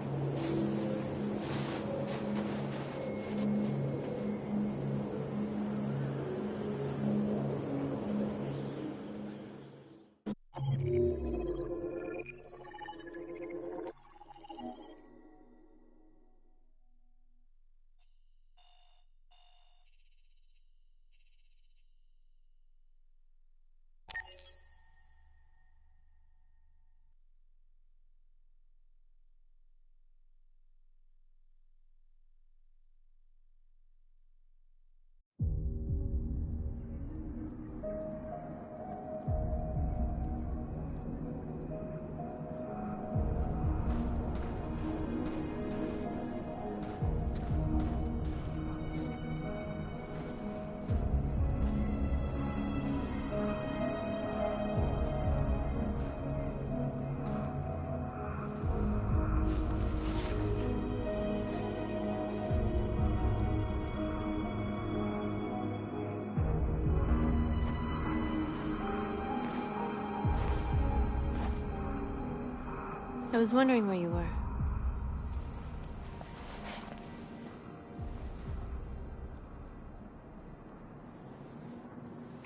I was wondering where you were.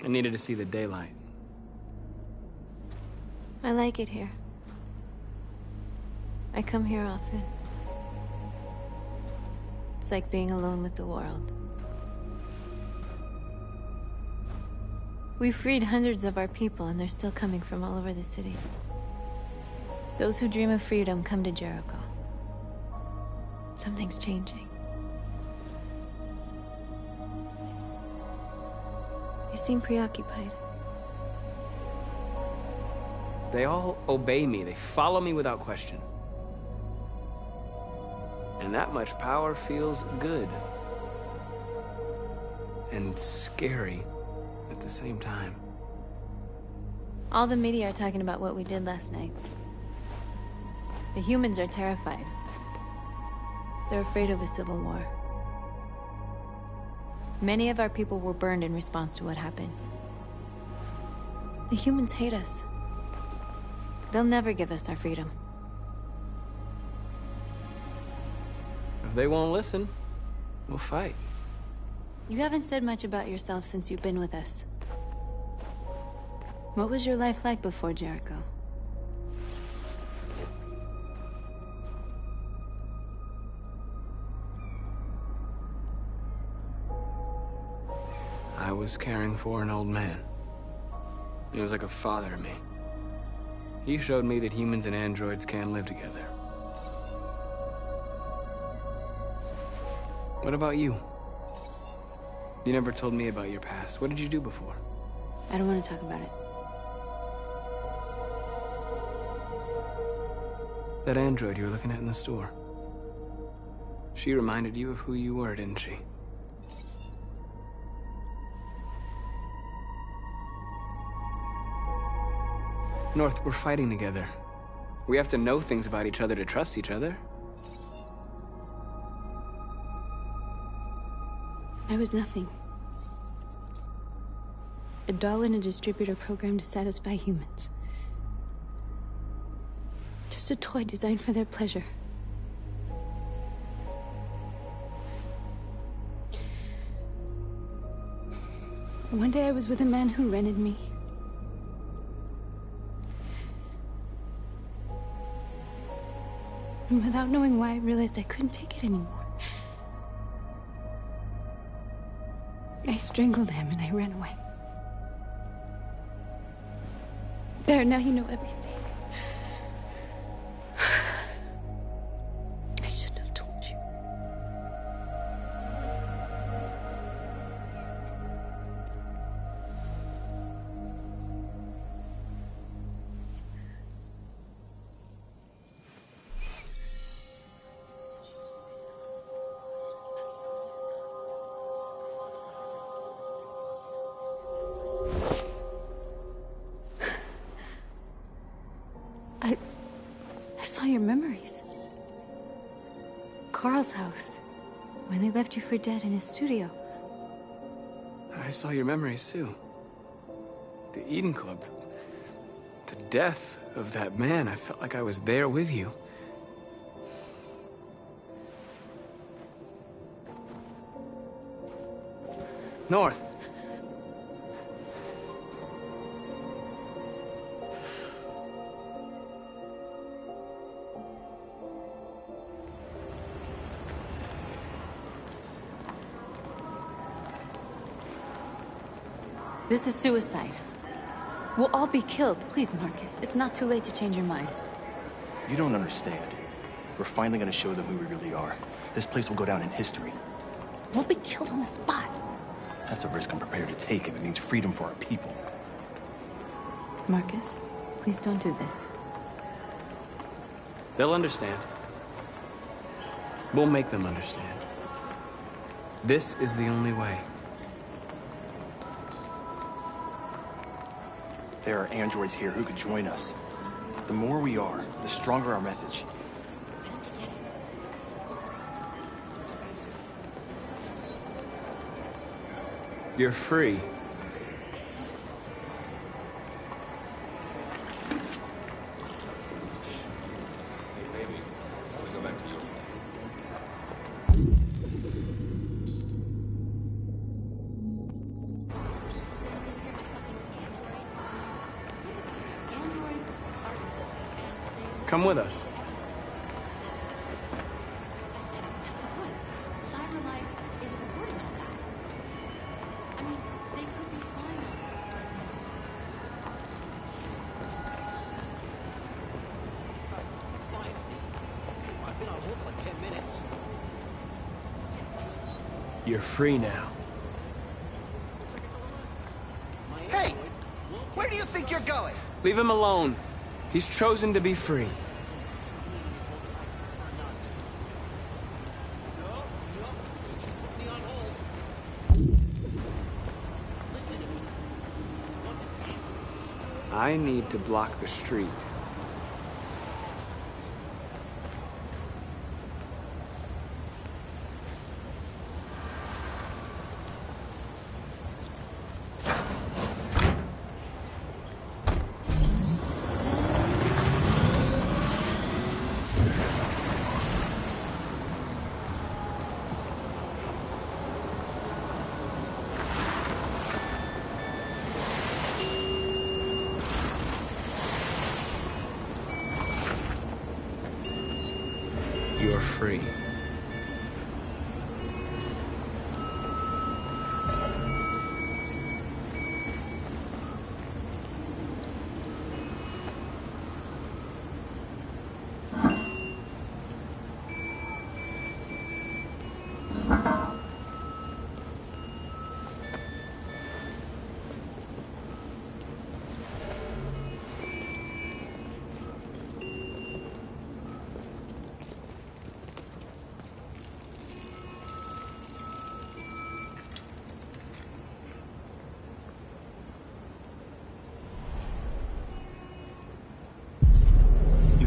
I needed to see the daylight. I like it here. I come here often. It's like being alone with the world. We freed hundreds of our people, and they're still coming from all over the city. Those who dream of freedom come to Jericho. Something's changing. You seem preoccupied. They all obey me. They follow me without question. And that much power feels good. And scary at the same time. All the media are talking about what we did last night. The humans are terrified. They're afraid of a civil war. Many of our people were burned in response to what happened. The humans hate us. They'll never give us our freedom. If they won't listen, we'll fight. You haven't said much about yourself since you've been with us. What was your life like before Jericho? I was caring for an old man. He was like a father to me. He showed me that humans and androids can live together. What about you? You never told me about your past. What did you do before? I don't want to talk about it. That android you were looking at in the store. She reminded you of who you were, didn't she? North, we're fighting together. We have to know things about each other to trust each other. I was nothing. A doll in a distributor program to satisfy humans. Just a toy designed for their pleasure. One day I was with a man who rented me. And without knowing why, I realized I couldn't take it anymore. I strangled him and I ran away. There, now you know everything. I shouldn't have told you. I saw your memories. Carl's house, when they left you for dead in his studio. I saw your memories too. The Eden Club. The death of that man. I felt like I was there with you. North. This is suicide. We'll all be killed. Please, Marcus. It's not too late to change your mind. You don't understand. We're finally gonna show them who we really are. This place will go down in history. We'll be killed on the spot. That's a risk I'm prepared to take if it means freedom for our people. Marcus, please don't do this. They'll understand. We'll make them understand. This is the only way. There are androids here who could join us. The more we are, the stronger our message. You're free. Come with us. That's the point. CyberLife is recording all that. I mean, they could be spying on us. Finally. I've been on hold for like 10 minutes. You're free now. Hey! Where do you think you're going? Leave him alone. He's chosen to be free. I need to block the street. You're free.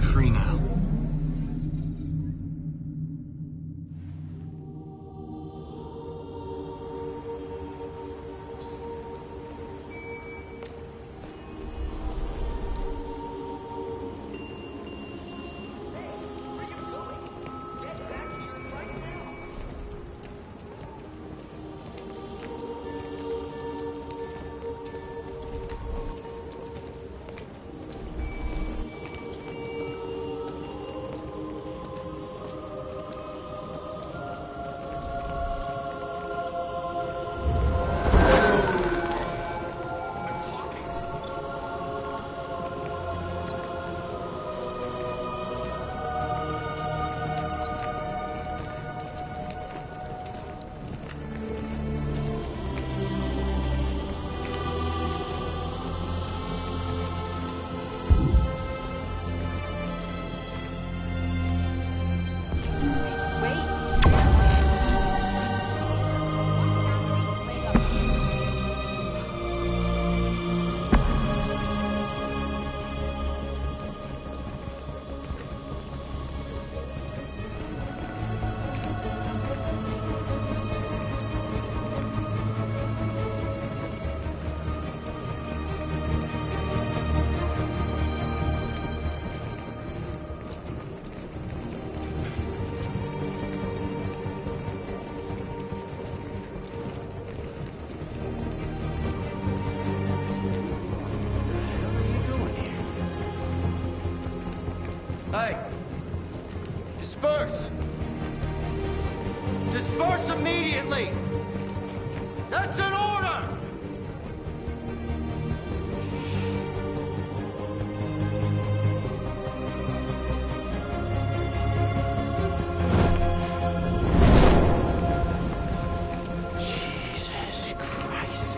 Free now. Hey! Disperse! Disperse immediately! That's an order! Jesus Christ.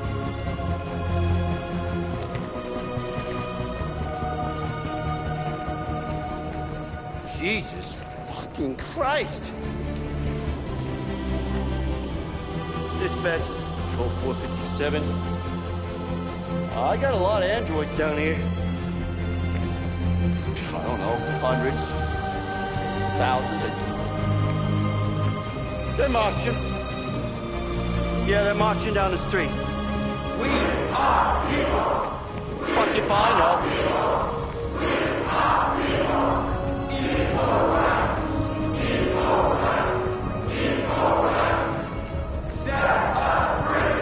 Jesus fucking Christ! Dispatch, this is Patrol 457. I got a lot of androids down here. I don't know, hundreds, thousands. They're marching. Yeah, they're marching down the street. We are people! Fucking fine, though. We are people! Equal rights! Equal rights! Equal rights! Set us free!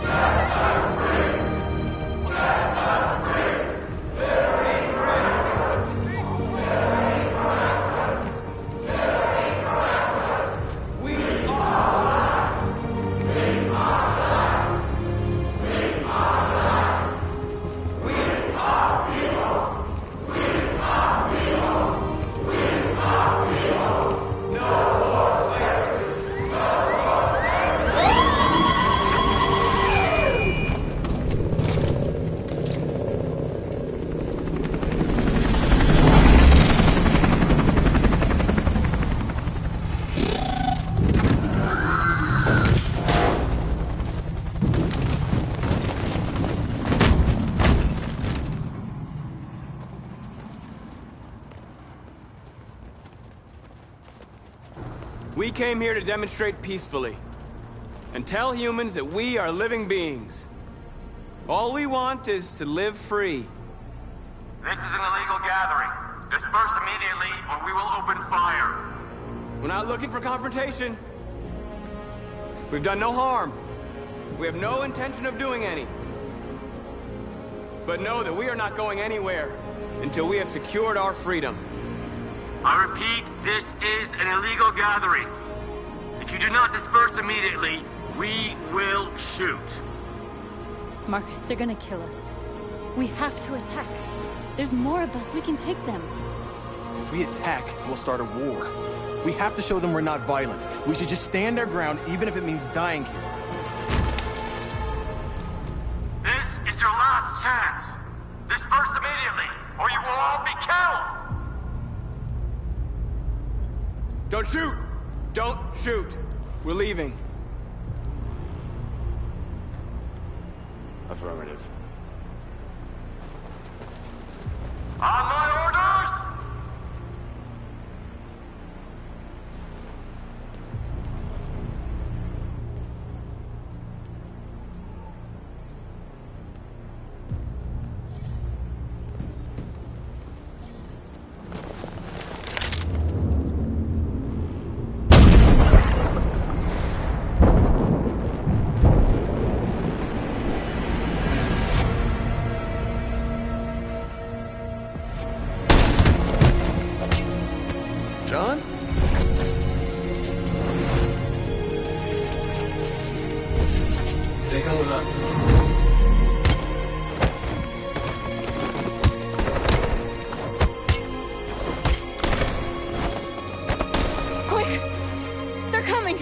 Set us free! Set us free! Liberty for androids! We came here to demonstrate peacefully and tell humans that we are living beings. All we want is to live free. This is an illegal gathering. Disperse immediately, or we will open fire. We're not looking for confrontation. We've done no harm. We have no intention of doing any. But know that we are not going anywhere until we have secured our freedom. I repeat, this is an illegal gathering. If you do not disperse immediately, we will shoot. Marcus, they're gonna kill us. We have to attack. There's more of us. We can take them. If we attack, we'll start a war. We have to show them we're not violent. We should just stand our ground, even if it means dying here. This is your last chance. Disperse immediately, or you will all be killed. Don't shoot! Don't shoot! We're leaving. Affirmative. On my orders! John? They come with us. Quick! They're coming!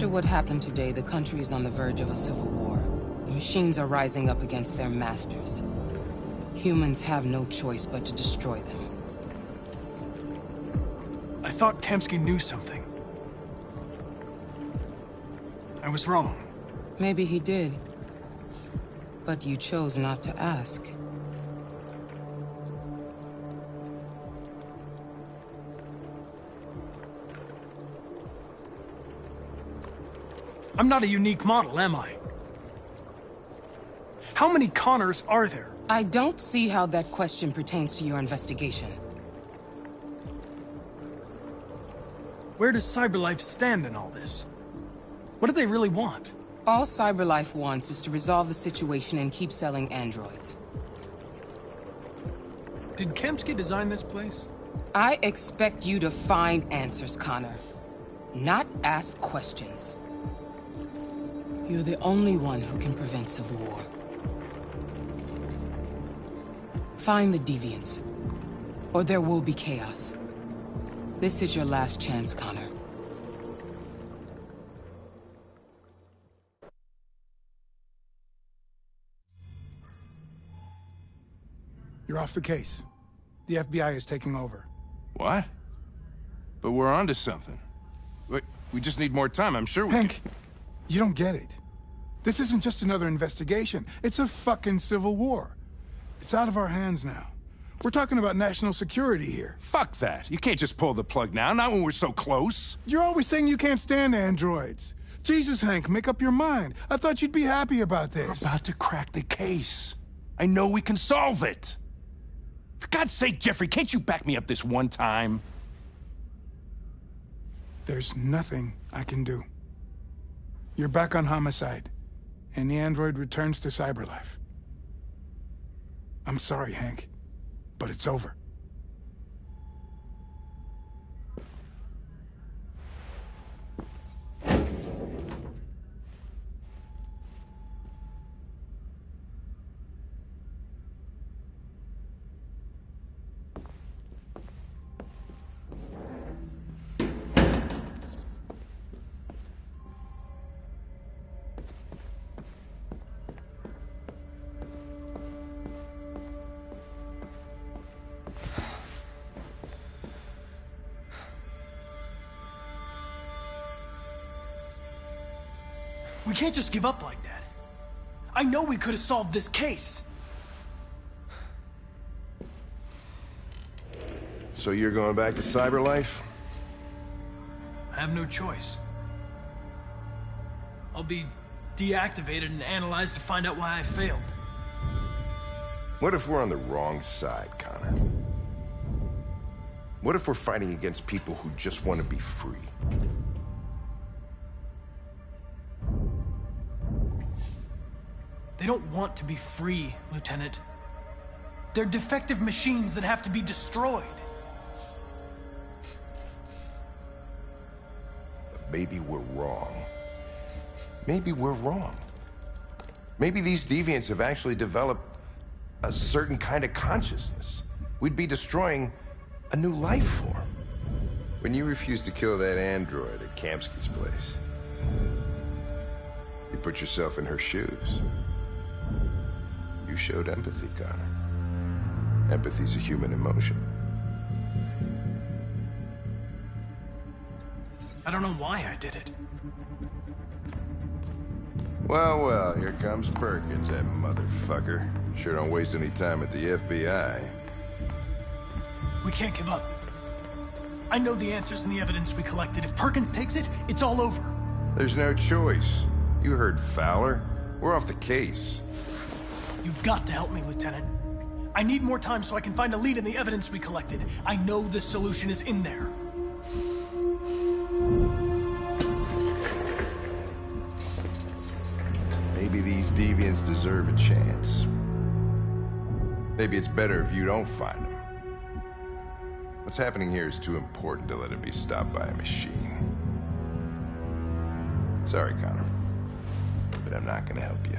After what happened today, the country is on the verge of a civil war. The machines are rising up against their masters. Humans have no choice but to destroy them. I thought Kamsky knew something. I was wrong. Maybe he did. But you chose not to ask. I'm not a unique model, am I? How many Connors are there? I don't see how that question pertains to your investigation. Where does CyberLife stand in all this? What do they really want? All CyberLife wants is to resolve the situation and keep selling androids. Did Kamsky design this place? I expect you to find answers, Connor. Not ask questions. You're the only one who can prevent civil war. Find the deviants, or there will be chaos. This is your last chance, Connor. You're off the case. The FBI is taking over. What? But we're onto something. Wait, we just need more time. I'm sure we Hank, you don't get it. This isn't just another investigation. It's a fucking civil war. It's out of our hands now. We're talking about national security here. Fuck that. You can't just pull the plug now, not when we're so close. You're always saying you can't stand androids. Jesus, Hank, make up your mind. I thought you'd be happy about this. We're about to crack the case. I know we can solve it. For God's sake, Jeffrey, can't you back me up this one time? There's nothing I can do. You're back on homicide, and the android returns to CyberLife. I'm sorry, Hank, but it's over. We can't just give up like that. I know we could have solved this case. So you're going back to CyberLife? I have no choice. I'll be deactivated and analyzed to find out why I failed. What if we're on the wrong side, Connor? What if we're fighting against people who just want to be free? They don't want to be free, Lieutenant. They're defective machines that have to be destroyed. But maybe we're wrong. Maybe we're wrong. Maybe these deviants have actually developed a certain kind of consciousness. We'd be destroying a new life form. When you refused to kill that android at Kamsky's place, you put yourself in her shoes. You showed empathy, Connor. Empathy's a human emotion. I don't know why I did it. Well, well, here comes Perkins, that motherfucker. Sure don't waste any time at the FBI. We can't give up. I know the answers and the evidence we collected. If Perkins takes it, it's all over. There's no choice. You heard Fowler. We're off the case. You've got to help me, Lieutenant. I need more time so I can find a lead in the evidence we collected. I know the solution is in there. Maybe these deviants deserve a chance. Maybe it's better if you don't find them. What's happening here is too important to let it be stopped by a machine. Sorry, Connor, but I'm not gonna help you.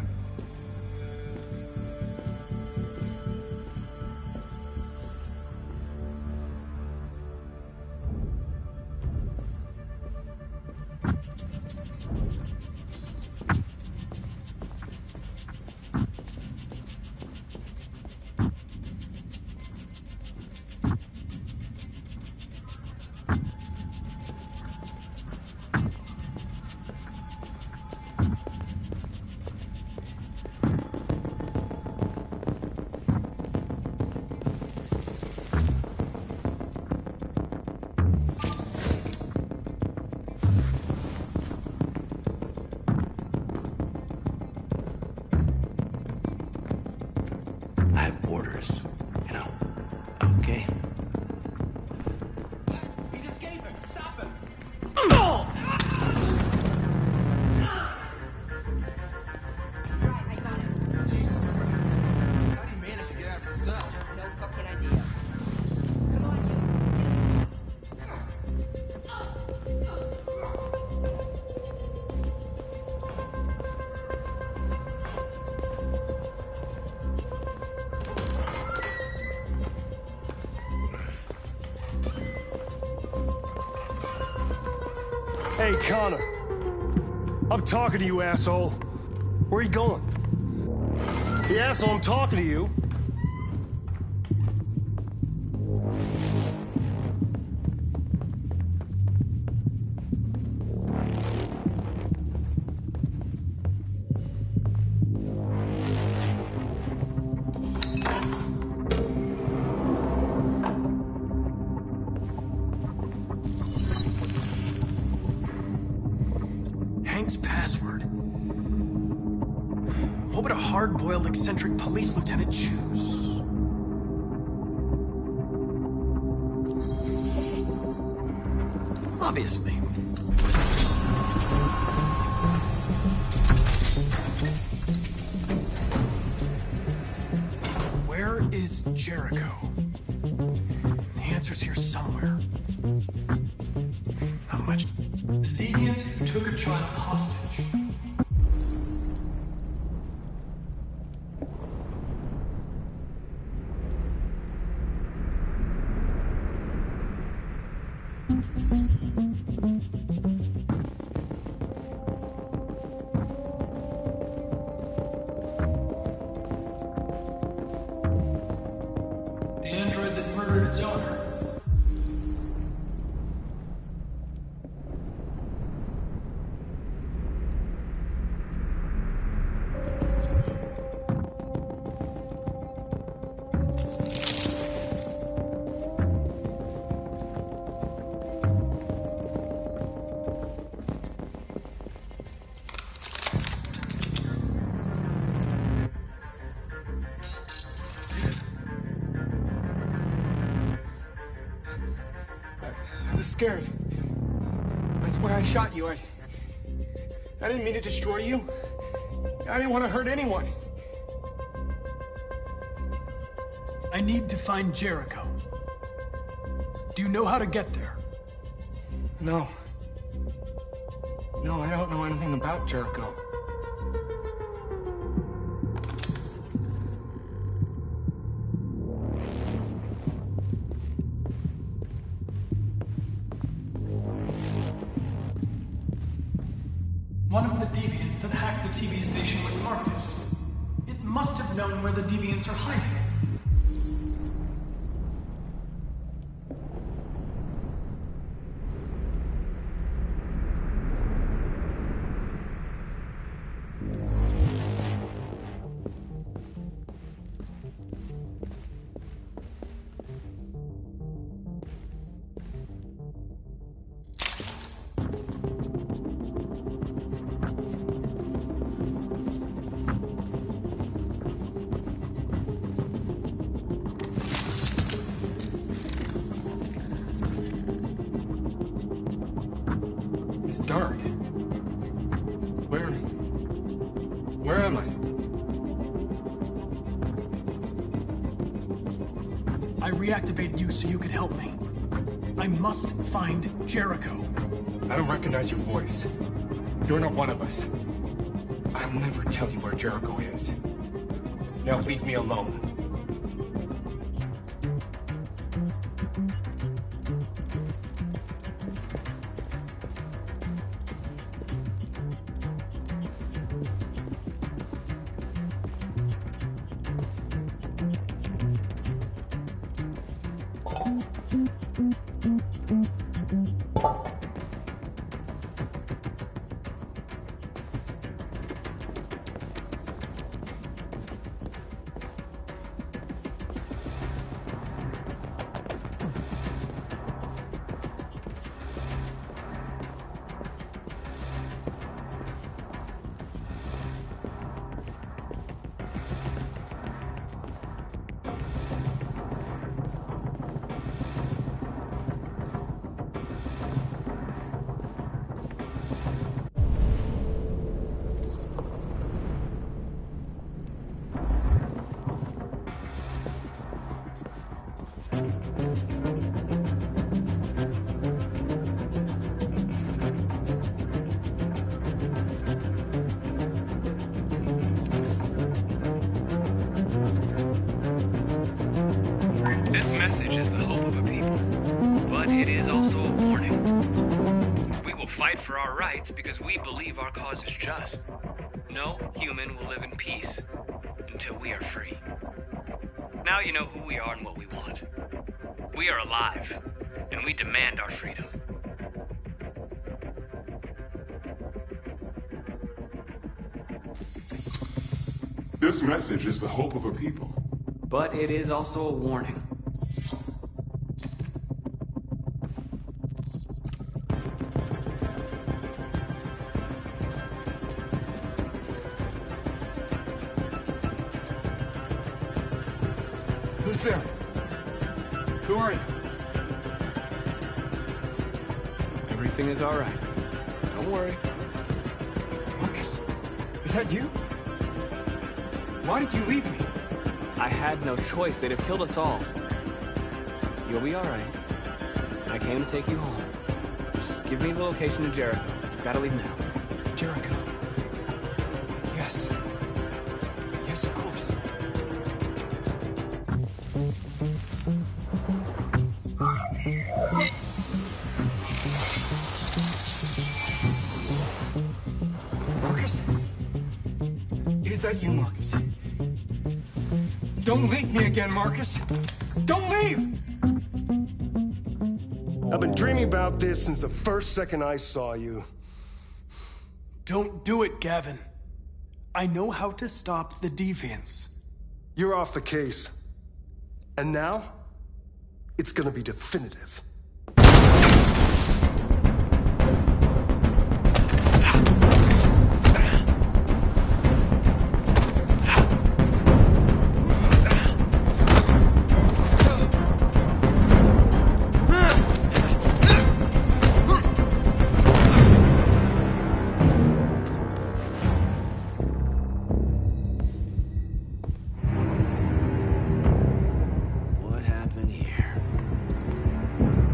Okay. He's escaping! Stop him! Jesus Christ. How do you manage to get out of the cell? No fucking idea. Come on, you. Hey, Connor. I'm talking to you, asshole. Where are you going? The asshole, I'm talking to you. Hank's password. What would a hard-boiled, eccentric police lieutenant choose? Obviously. Where is Jericho? The answer's here somewhere. Not much. The deviant who took a child hostage. The android that murdered its owner. I was scared. That's why I shot you. I didn't mean to destroy you. I didn't want to hurt anyone. I need to find Jericho. Do you know how to get there? No. No, I don't know anything about Jericho. One of the deviants that hacked the TV station with Marcus. It must have known where the deviants are hiding. It's dark. Where am I? I reactivated you so you could help me. I must find Jericho. I don't recognize your voice. You're not one of us. I'll never tell you where Jericho is. Now leave me alone. This message is the hope of a people, but it is also a warning. We will fight for our rights because we believe our cause is just. No human will live in peace until we are free. Now you know who we are and what we want. We are alive, and we demand our freedom. This message is the hope of a people. But it is also a warning. Who's there? Who are you? Everything is all right. Don't worry. Marcus, is that you? Why did you leave me? I had no choice. They'd have killed us all. You'll be all right. I came to take you home. Just give me the location of Jericho. You've got to leave now. Jericho. Yes. Yes, of course. Marcus? Is that you, Marcus? Don't leave me again, Marcus! Don't leave! I've been dreaming about this since the first second I saw you. Don't do it, Gavin. I know how to stop the deviants. You're off the case. And now, it's gonna be definitive.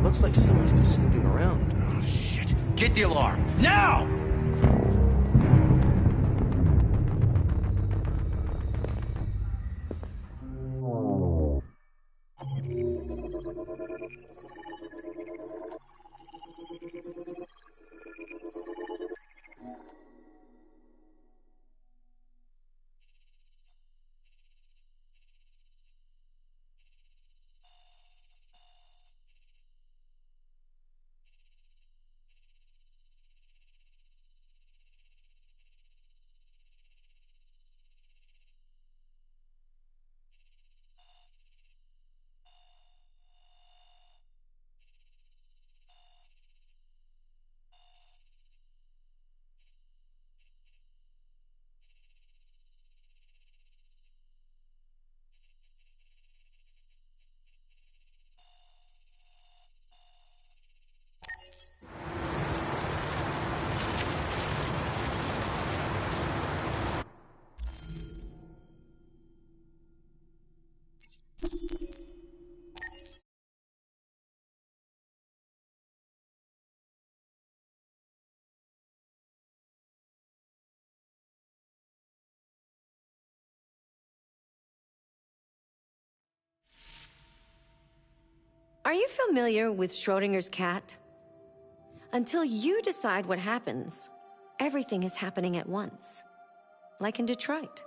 Looks like someone's been snooping around. Oh, shit. Get the alarm. Now! Are you familiar with Schrodinger's cat? Until you decide what happens, everything is happening at once. Like in Detroit.